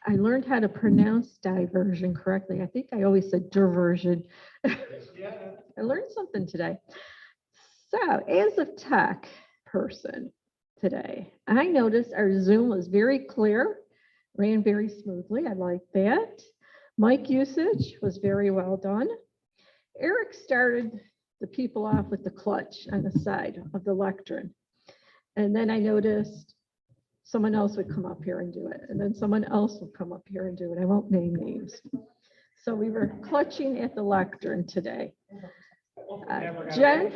I learned how to pronounce diversion correctly. I think I always said diversion. I learned something today. So as a tech person today, I noticed our Zoom was very clear, ran very smoothly. I like that. Mic usage was very well done. Eric started the people off with the clutch on the side of the lectern. And then I noticed someone else would come up here and do it. And then someone else would come up here and do it. I won't name names. So we were clutching at the lectern today. Jen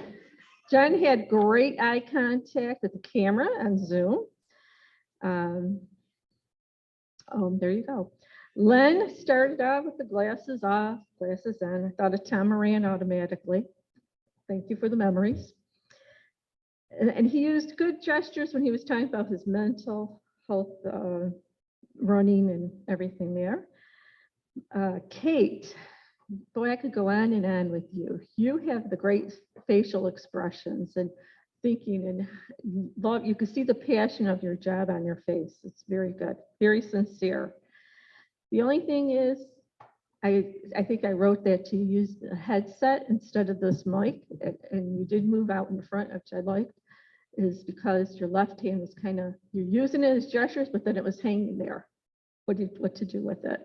had great eye contact with the camera on Zoom. There you go. Len started out with the glasses off, glasses on. I thought of Tom Moran automatically. Thank you for the memories. And he used good gestures when he was talking about his mental health, running and everything there. Kate, boy, I could go on and on with you. You have the great facial expressions and thinking and love. You can see the passion of your job on your face. It's very good, very sincere. The only thing is, I think I wrote that to use the headset instead of this mic, and you did move out in front, which I liked, is because your left hand was kind of, you're using it as gestures, but then it was hanging there. What to do with it?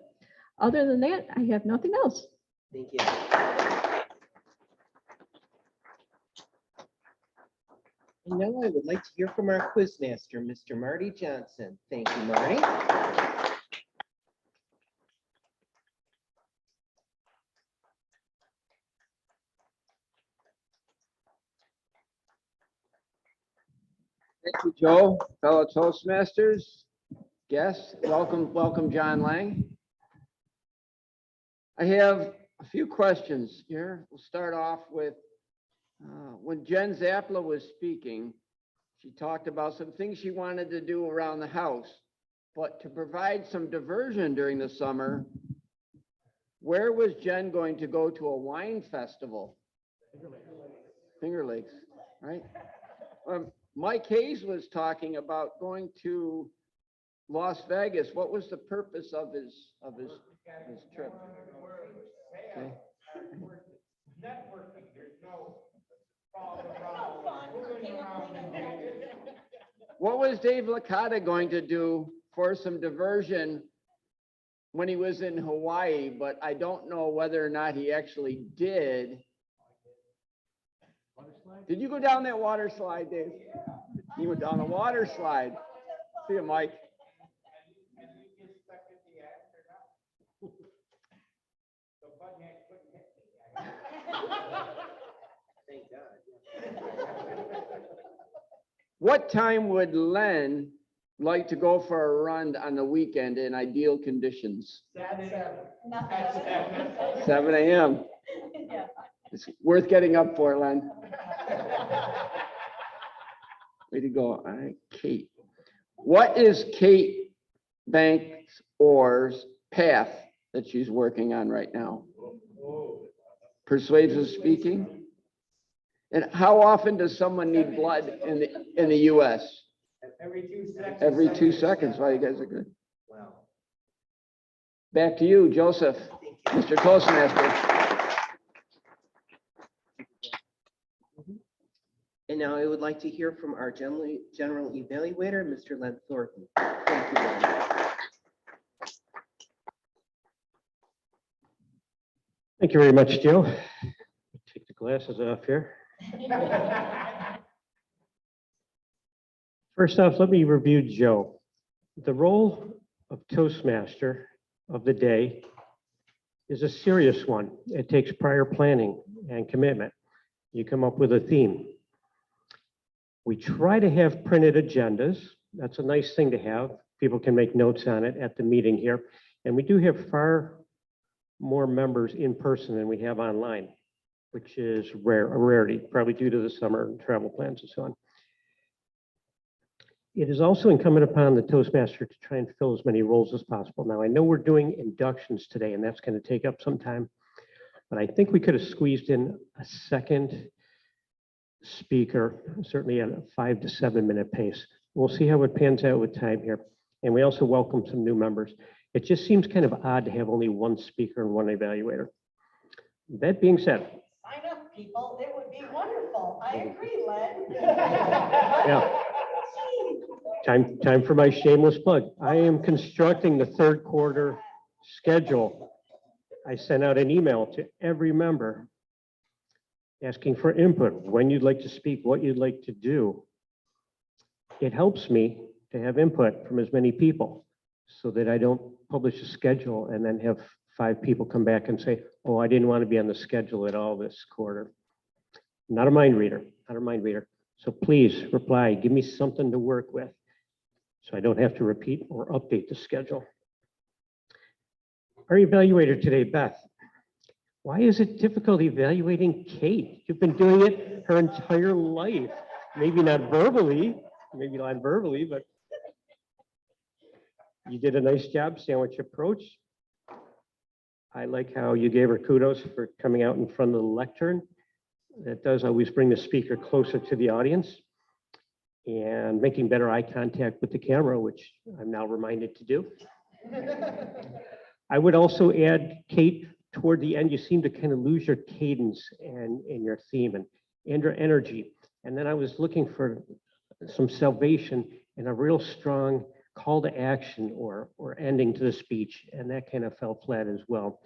Other than that, I have nothing else. Thank you. And now I would like to hear from our quiz master, Mr. Marty Johnson. Thank you, Marty. Thank you, Joe. Fellow Toastmasters, guests, welcome, John Lang. I have a few questions here. We'll start off with when Jen Zappala was speaking, she talked about some things she wanted to do around the house, but to provide some diversion during the summer, where was Jen going to go to a wine festival? Finger Lakes, right? Mike Hayes was talking about going to Las Vegas. What was the purpose of his trip? Okay. Networking, there's no What was Dave Licata going to do for some diversion when he was in Hawaii? But I don't know whether or not he actually did. Did you go down that water slide, Dave? He went down the water slide. See you, Mike. Thank God. What time would Len like to go for a run on the weekend in ideal conditions? 7 a.m. Yeah. It's worth getting up for, Len. Way to go. All right, Kate. What is Kate Banks Orr's path that she's working on right now? Persuasive speaking? And how often does someone need blood in the US? Every 2 seconds. Every 2 seconds. Wow, you guys are good. Back to you, Joseph, Mr. Toastmaster. And now I would like to hear from our general evaluator, Mr. Len Thornton. Thank you, Len. Thank you very much, Joe. Take the glasses off here. First off, let me review Joe. The role of Toastmaster of the day is a serious one. It takes prior planning and commitment. You come up with a theme. We try to have printed agendas. That's a nice thing to have. People can make notes on it at the meeting here. And we do have far more members in person than we have online, which is a rarity, probably due to the summer and travel plans and so on. It is also incumbent upon the Toastmaster to try and fill as many roles as possible. Now, I know we're doing inductions today, and that's going to take up some time, but I think we could have squeezed in a second speaker, certainly at a 5 to 7 minute pace. We'll see how it pans out with time here. And we also welcome some new members. It just seems kind of odd to have only one speaker and one evaluator. That being said. Sign up, people. It would be wonderful. I agree, Len. Yeah. Time for my shameless plug. I am constructing the third quarter schedule. I sent out an email to every member asking for input, when you'd like to speak, what you'd like to do. It helps me to have input from as many people so that I don't publish a schedule and then have 5 people come back and say, oh, I didn't want to be on the schedule at all this quarter. Not a mind reader, not a mind reader. So please reply, give me something to work with so I don't have to repeat or update the schedule. Our evaluator today, Beth. Why is it difficult evaluating Kate? You've been doing it her entire life. Maybe not verbally, but you did a nice job, sandwich approach. I like how you gave her kudos for coming out in front of the lectern. That does always bring the speaker closer to the audience and making better eye contact with the camera, which I'm now reminded to do. I would also add, Kate, toward the end, you seem to kind of lose your cadence and your theme and your energy. And then I was looking for some salvation and a real strong call to action or ending to the speech, and that kind of fell flat as well.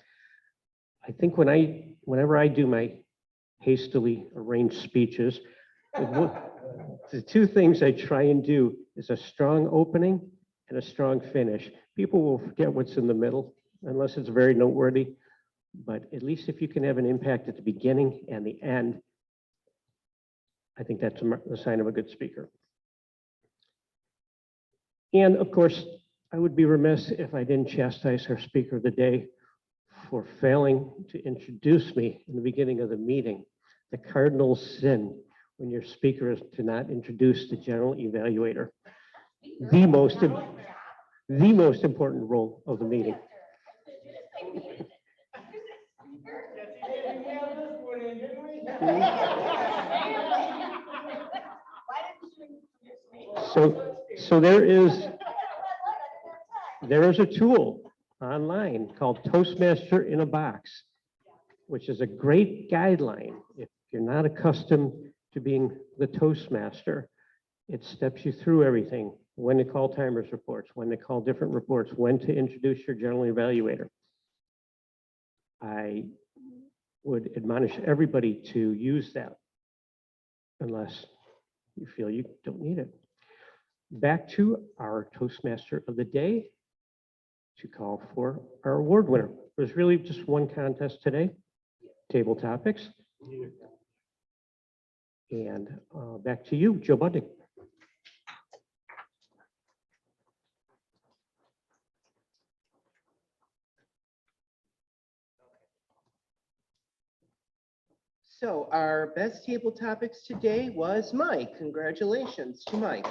I think whenever I do my hastily arranged speeches, the 2 things I try and do is a strong opening and a strong finish. People will forget what's in the middle unless it's very noteworthy. But at least if you can have an impact at the beginning and the end, I think that's a sign of a good speaker. And of course, I would be remiss if I didn't chastise our speaker of the day for failing to introduce me in the beginning of the meeting. The cardinal sin when your speaker is to not introduce the general evaluator, the most important role of the meeting. So there is a tool online called Toastmaster in a Box, which is a great guideline. If you're not accustomed to being the Toastmaster, it steps you through everything, when to call timers reports, when to call different reports, when to introduce your general evaluator. I would admonish everybody to use that unless you feel you don't need it. Back to our Toastmaster of the day to call for our award winner. There's really just one contest today, table topics. And back to you, Joe Bunting. So our best table topics today was Mike. Congratulations to Mike.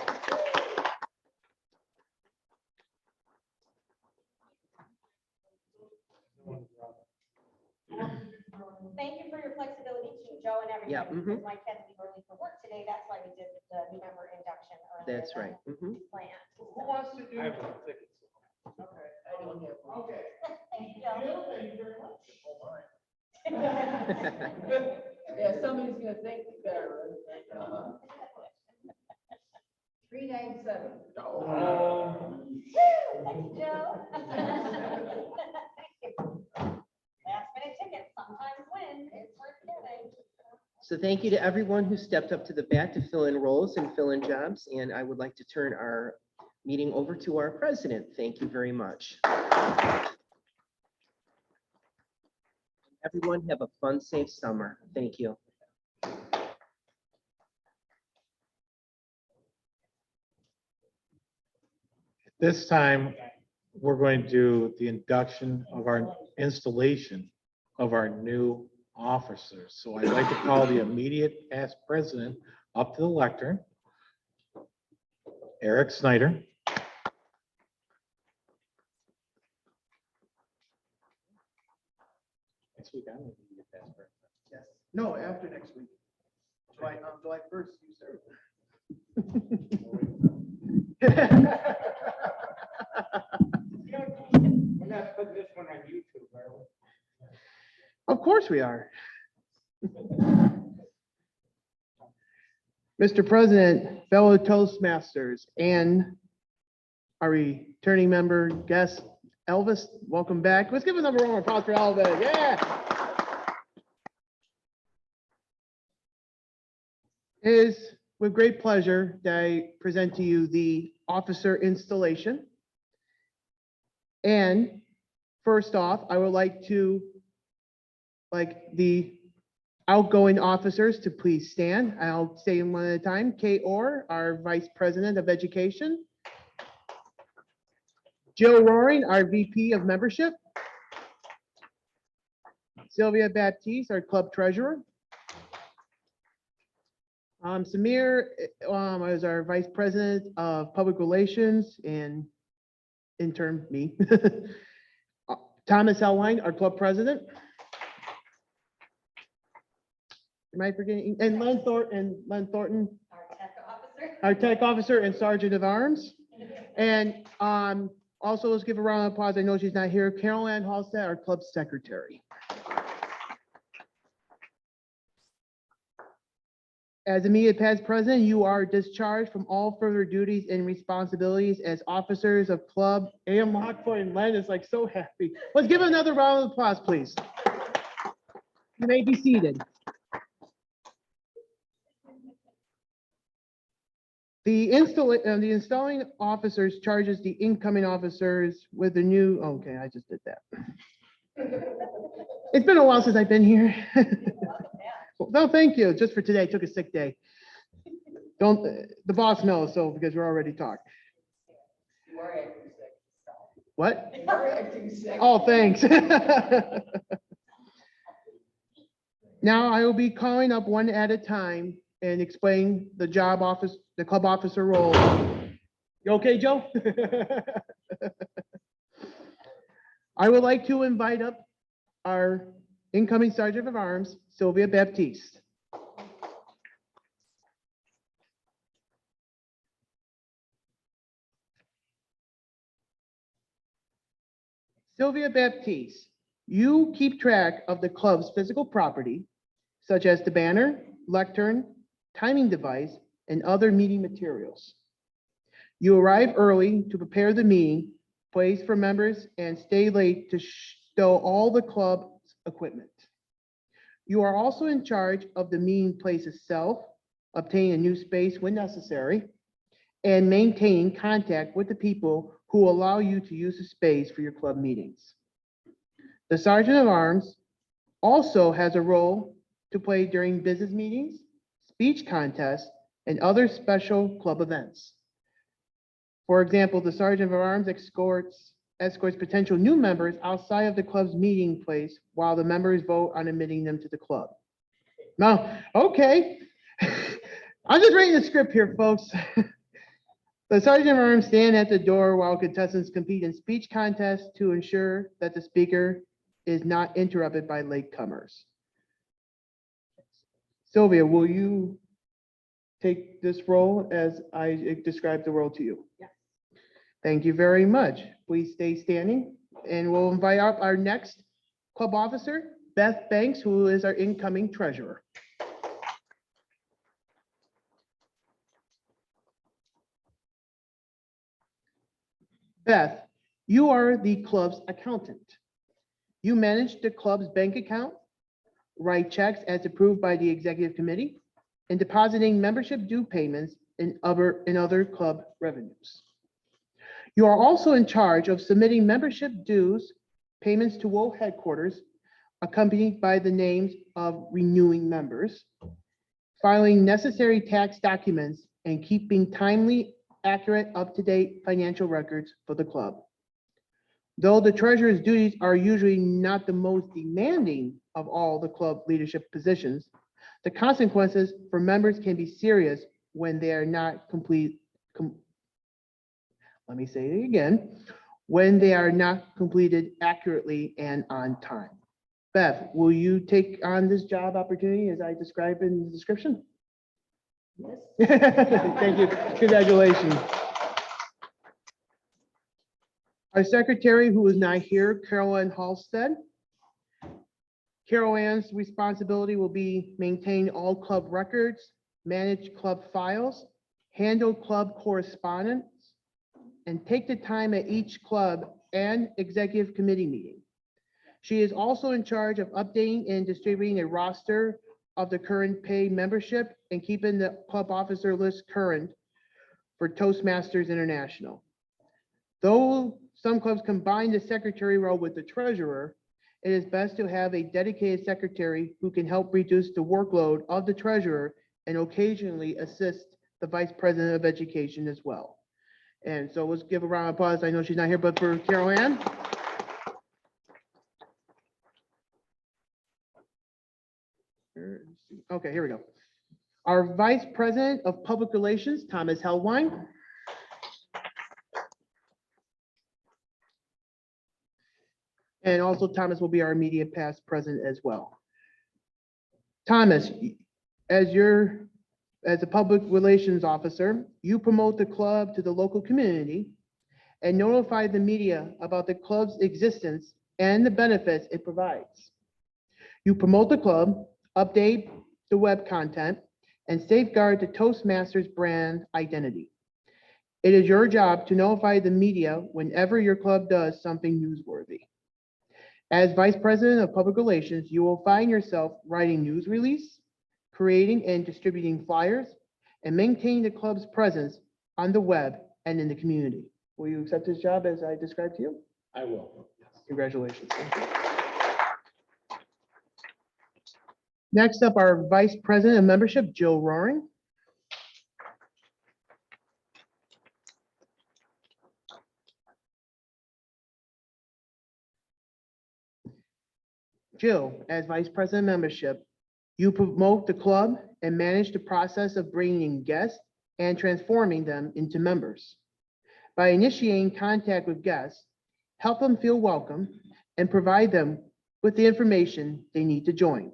Thank you for your flexibility too, Joe, and everything. Yeah, mhm. Because Mike had to leave early for work today. That's why we did the new member induction earlier. That's right. Mhm. Plan. Who wants to do? I have no tickets. Okay, I don't have one. Okay. Thank you, Joe. Thank you very much. Yeah, somebody's gonna thank you better. 397. Thank you, Joe. Last minute tickets sometimes win. It's worth getting. So thank you to everyone who stepped up to the bat to fill in roles and fill in jobs. And I would like to turn our meeting over to our president. Thank you very much. Everyone have a fun, safe summer. Thank you. This time, we're going to do the induction of our installation of our new officers. So I'd like to call the immediate past president up to the lectern. Eric Snyder. Next week, I'm going to be your past president. Yes. No, after next week. July 1st, you start. We're not putting this one on YouTube, are we? Of course we are. Mr. President, fellow Toastmasters, and our returning member, guest, Elvis, welcome back. Let's give another round of applause for Elvis. Yeah. It is with great pleasure that I present to you the officer installation. And first off, I would like the outgoing officers to please stand. I'll say them one at a time. Kate Orr, our Vice President of Education. Jill Roaring, our VP of Membership. Sylvia Baptiste, our Club Treasurer. Samir is our Vice President of Public Relations and intern me. Thomas Elwine, our Club President. Am I forgetting? And Len Thornton, our Tech Officer and Sergeant of Arms. And also, let's give a round of applause. I know she's not here. Carol Ann Halstead, our Club Secretary. As immediate past president, you are discharged from all further duties and responsibilities as officers of Club AM Lockport, and Len is like so happy. Let's give another round of applause, please. You may be seated. The installing officers charges the incoming officers with the new, okay, I just did that. It's been a while since I've been here. No, thank you. Just for today, I took a sick day. Don't, the boss knows, so because we're already talked. What? Oh, thanks. Now I will be calling up one at a time and explain the the club officer role. You okay, Joe? I would like to invite up our incoming Sergeant of Arms, Sylvia Baptiste. Sylvia Baptiste, you keep track of the club's physical property, such as the banner, lectern, timing device, and other meeting materials. You arrive early to prepare the meeting place for members and stay late to stow all the club's equipment. You are also in charge of the meeting place itself, obtaining a new space when necessary, and maintaining contact with the people who allow you to use the space for your club meetings. The Sergeant of Arms also has a role to play during business meetings, speech contests, and other special club events. For example, the Sergeant of Arms escorts potential new members outside of the club's meeting place while the members vote on admitting them to the club. No, okay. I'm just reading the script here, folks. The sergeant of arms stand at the door while contestants compete in speech contests to ensure that the speaker is not interrupted by latecomers. Sylvia, will you take this role as I described the role to you? Yes. Thank you very much. Please stay standing, and we'll invite up our next club officer, Beth Banks, who is our incoming treasurer. Beth, you are the club's accountant. You manage the club's bank account, write checks as approved by the executive committee, and depositing membership due payments and other club revenues. You are also in charge of submitting membership dues payments to WOA headquarters, accompanied by the names of renewing members, filing necessary tax documents, and keeping timely, accurate, up-to-date financial records for the club. Though the treasurer's duties are usually not the most demanding of all the club leadership positions, the consequences for members can be serious when they are not let me say it again, when they are not completed accurately and on time. Beth, will you take on this job opportunity as I described in the description? Yes. Thank you. Congratulations. Our secretary, who is not here, Carol Ann Halstead. Carol Ann's responsibility will be maintain all club records, manage club files, handle club correspondence, and take the time at each club and executive committee meeting. She is also in charge of updating and distributing a roster of the current paid membership and keeping the club officer list current for Toastmasters International. Though some clubs combine the secretary role with the treasurer, it is best to have a dedicated secretary who can help reduce the workload of the treasurer and occasionally assist the vice president of education as well. And so let's give a round of applause. I know she's not here, but for Carol Ann. Okay, here we go. Our Vice President of Public Relations, Thomas Hellwine. And also Thomas will be our immediate past president as well. Thomas, as a public relations officer, you promote the club to the local community and notify the media about the club's existence and the benefits it provides. You promote the club, update the web content, and safeguard the Toastmasters brand identity. It is your job to notify the media whenever your club does something newsworthy. As Vice President of Public Relations, you will find yourself writing news release, creating and distributing flyers, and maintaining the club's presence on the web and in the community. Will you accept this job as I described to you? I will. Congratulations. Thank you. Next up, our Vice President of Membership, Jill Roaring. Jill, as Vice President of Membership, you promote the club and manage the process of bringing in guests and transforming them into members. By initiating contact with guests, help them feel welcome and provide them with the information they need to join.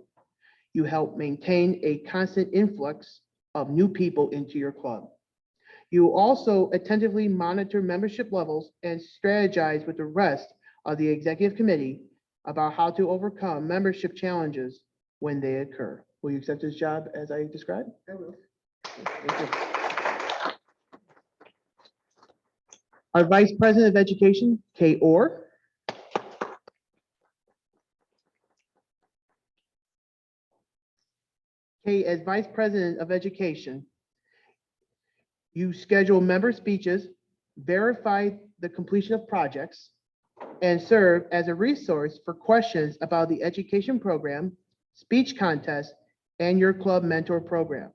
You help maintain a constant influx of new people into your club. You also attentively monitor membership levels and strategize with the rest of the executive committee about how to overcome membership challenges when they occur. Will you accept this job as I described? I will. Thank you. Our Vice President of Education, Kay Orr. Kay, as Vice President of Education, you schedule member speeches, verify the completion of projects, and serve as a resource for questions about the education program, speech contest, and your club mentor program.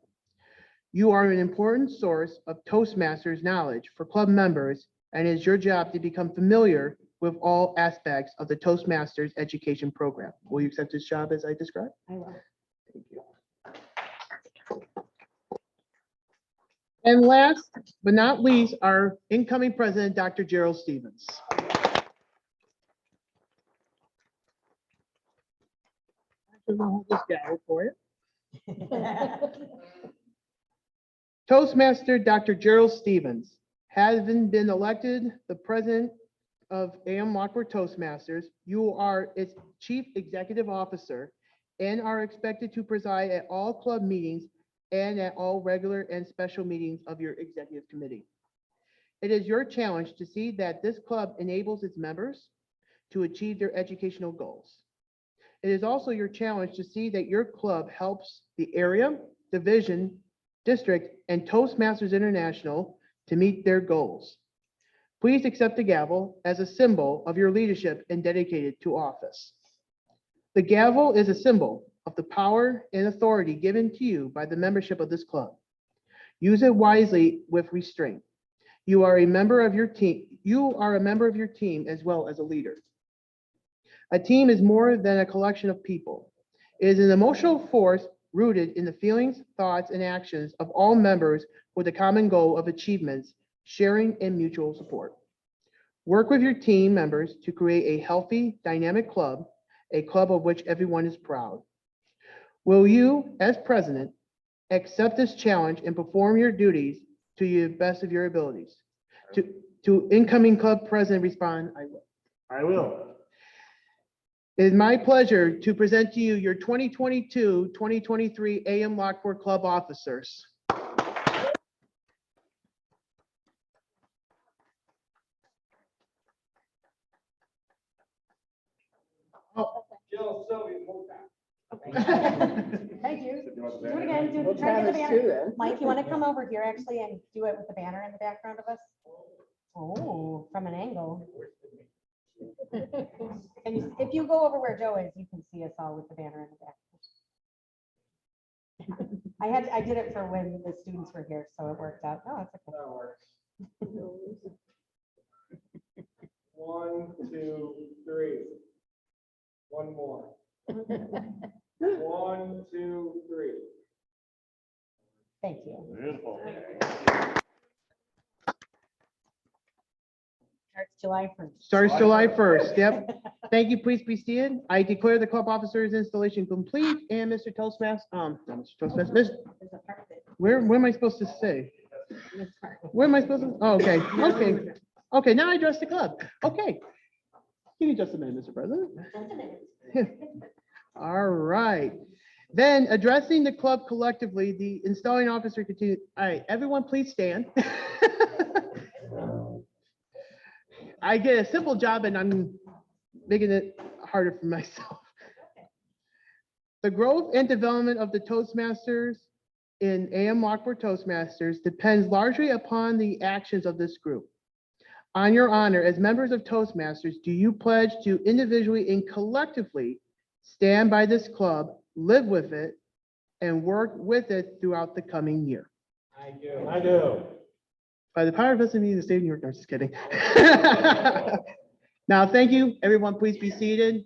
You are an important source of Toastmasters knowledge for club members, and it is your job to become familiar with all aspects of the Toastmasters education program. Will you accept this job as I described? I will. Thank you. And last but not least, our incoming president, Dr. Gerald Stevens. I'm gonna hold this gavel for you. Toastmaster Dr. Gerald Stevens, having been elected the president of AM Lockport Toastmasters, you are its chief executive officer and are expected to preside at all club meetings and at all regular and special meetings of your executive committee. It is your challenge to see that this club enables its members to achieve their educational goals. It is also your challenge to see that your club helps the area, division, district, and Toastmasters International to meet their goals. Please accept the gavel as a symbol of your leadership and dedicated to office. The gavel is a symbol of the power and authority given to you by the membership of this club. Use it wisely with restraint. You are a member of your team. You are a member of your team as well as a leader. A team is more than a collection of people. It is an emotional force rooted in the feelings, thoughts, and actions of all members with a common goal of achievements, sharing, and mutual support. Work with your team members to create a healthy, dynamic club, a club of which everyone is proud. Will you, as president, accept this challenge and perform your duties to the best of your abilities? To incoming club president respond, I will. I will. It is my pleasure to present to you your 2022-2023 AM Lockport Club officers. Thank you. Do it again. Try to get the banner. Mike, you want to come over here actually and do it with the banner in the background of us? Oh, from an angle. And if you go over where Joe is, you can see us all with the banner in the back. I did it for when the students were here, so it worked out. Oh, it's okay. That works. 1, 2, 3. One more. 1, 2, 3. Thank you. Beautiful. Starts July 1st. Starts July 1st, yep. Thank you, please be seated. I declare the club officers installation complete and Mr. Toastmaster, not Mr. Toastmaster, There's a part of it. where am I supposed to say? This part. Where am I supposed to, oh, okay, okay. Okay, now I address the club. Okay. Give me just a minute, Mr. President. Just a minute. All right. Then addressing the club collectively, the installing officer continued. All right, everyone please stand. I get a simple job and I'm making it harder for myself. The growth and development of the Toastmasters in AM Lockport Toastmasters depends largely upon the actions of this group. On your honor, as members of Toastmasters, do you pledge to individually and collectively stand by this club, live with it, and work with it throughout the coming year? I do. I do. By the power vested in me in the state of New York, I'm just kidding. Now, thank you. Everyone, please be seated.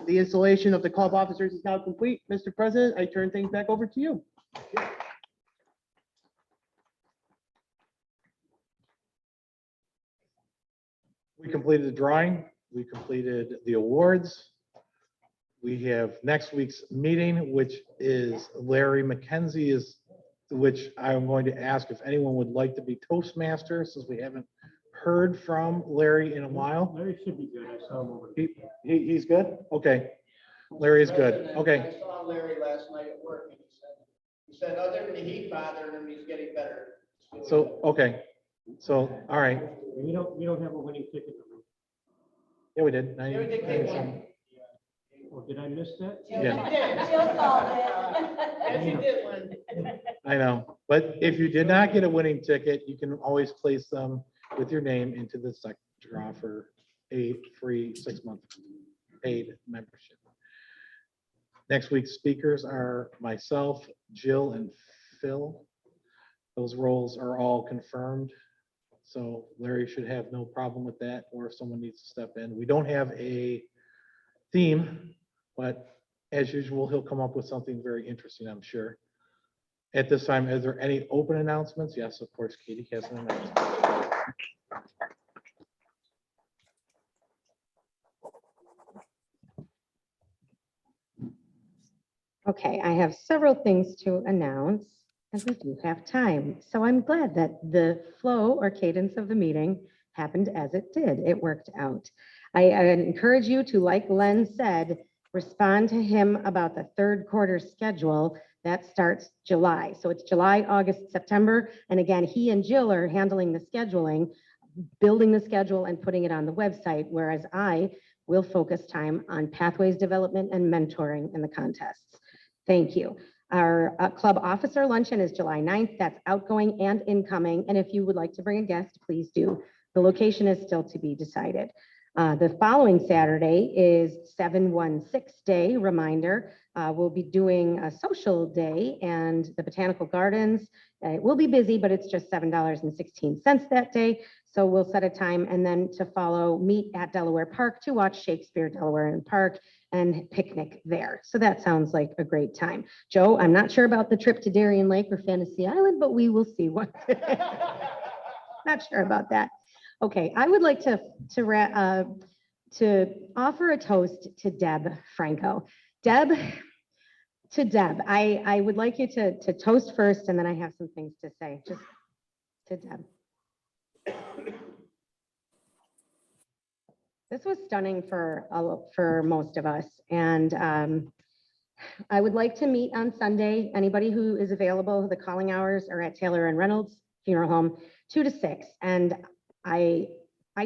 The installation of the club officers is now complete. Mr. President, I turn things back over to you. We completed the drawing. We completed the awards. We have next week's meeting, which is Larry McKenzie which I'm going to ask if anyone would like to be Toastmaster, since we haven't heard from Larry in a while. Larry should be good. I saw him over. He's good? Okay. Larry is good. Okay. I saw Larry last night at work and he said other than the heat bothering him, he's getting better. So, okay. So, all right. We don't have a winning ticket. Yeah, we did. Yeah, we did get one. Oh, did I miss that? Yeah. Jill called it. Yes, you did one. I know, but if you did not get a winning ticket, you can always place them with your name into the second draw for a free 6-month paid membership. Next week's speakers are myself, Jill, and Phil. Those roles are all confirmed. So Larry should have no problem with that, or if someone needs to step in. We don't have a theme, but as usual, he'll come up with something very interesting, I'm sure. At this time, is there any open announcements? Yes, of course, Katie has an announcement. Okay, I have several things to announce, and we do have time. So I'm glad that the flow or cadence of the meeting happened as it did. It worked out. I encourage you to, like Len said, respond to him about the third quarter schedule. That starts July. So it's July, August, September. And again, he and Jill are handling the scheduling, building the schedule and putting it on the website, whereas I will focus time on pathways development and mentoring in the contests. Thank you. Our club officer luncheon is July 9th. That's outgoing and incoming. And if you would like to bring a guest, please do. The location is still to be decided. The following Saturday is 716 Day, reminder. We'll be doing a social day and the Botanical Gardens. It will be busy, but it's just $7.16 that day. So we'll set a time and then to follow, meet at Delaware Park to watch Shakespeare, Delaware and Park, and picnic there. So that sounds like a great time. Joe, I'm not sure about the trip to Darien Lake or Fantasy Island, but we will see what. Not sure about that. Okay, I would like to offer a toast to Deb Franco. Deb, I would like you to toast first, and then I have some things to say, just to Deb. This was stunning for most of us, and I would like to meet on Sunday. Anybody who is available, the calling hours are at Taylor and Reynolds Funeral Home, 2 to 6, and I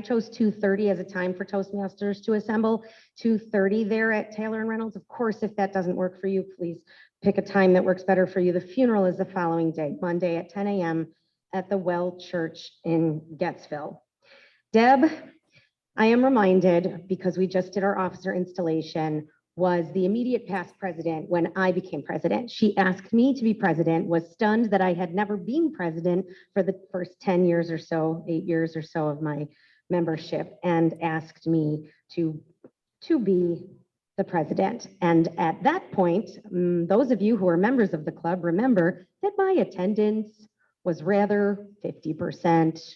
chose 2:30 as a time for Toastmasters to assemble, 2:30 there at Taylor and Reynolds. Of course, if that doesn't work for you, please pick a time that works better for you. The funeral is the following day, Monday at 10 a.m. at the Well Church in Gettsville. Deb, I am reminded, because we just did our officer installation, was the immediate past president when I became president. She asked me to be president, was stunned that I had never been president for the first 10 years or so, 8 years or so of my membership, and asked me to be the president. And at that point, those of you who are members of the club remember that my attendance was rather 50%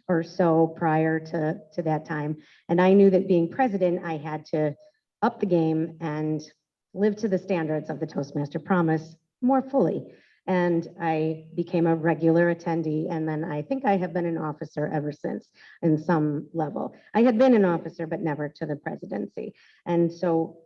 or so prior to that time. And I knew that being president, I had to up the game and live to the standards of the Toastmaster Promise more fully. And I became a regular attendee, and then I think I have been an officer ever since in some level. I had been an officer, but never to the presidency. And so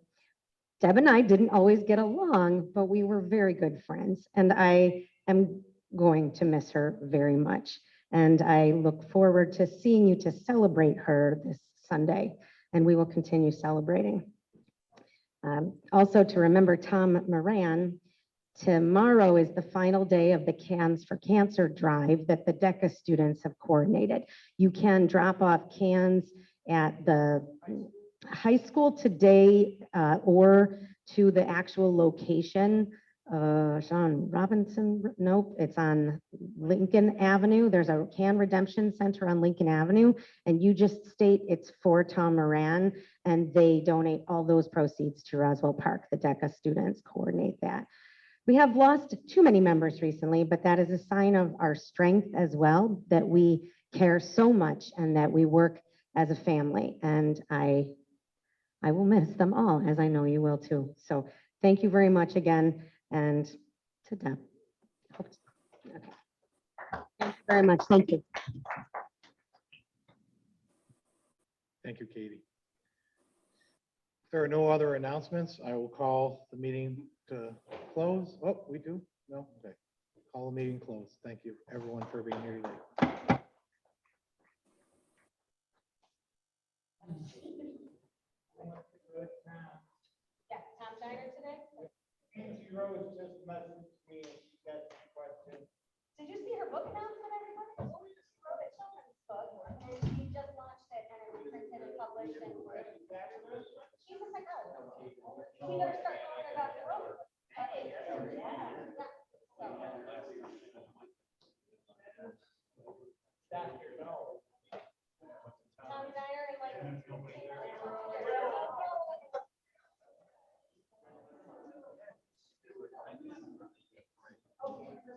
Deb and I didn't always get along, but we were very good friends, and I am going to miss her very much. And I look forward to seeing you to celebrate her this Sunday, and we will continue celebrating. Also to remember Tom Moran, tomorrow is the final day of the Cans for Cancer drive that the DECA students have coordinated. You can drop off cans at the high school today or to the actual location. Sean Robinson, nope, it's on Lincoln Avenue. There's a can redemption center on Lincoln Avenue, and you just state it's for Tom Moran, and they donate all those proceeds to Roswell Park. The DECA students coordinate that. We have lost too many members recently, but that is a sign of our strength as well, that we care so much and that we work as a family. And I will miss them all, as I know you will too. So thank you very much again. And to Deb. Okay. Thank you very much. Thank you. Thank you, Katie. If there are no other announcements, I will call the meeting to close. Oh, we do? No? Okay. Call the meeting closed. Thank you, everyone, for being here today. Yeah, Tom Schneider today? Angie Rose just messaged me and she got some questions. Did you see her book announcement, everybody? Oh, she wrote a children's book, and she just launched it, and it was printed and published, and she's a psychologist. We better start calling her Dr. Rose. Hey, yeah. Dr. No. Tom Schneider and like. Okay.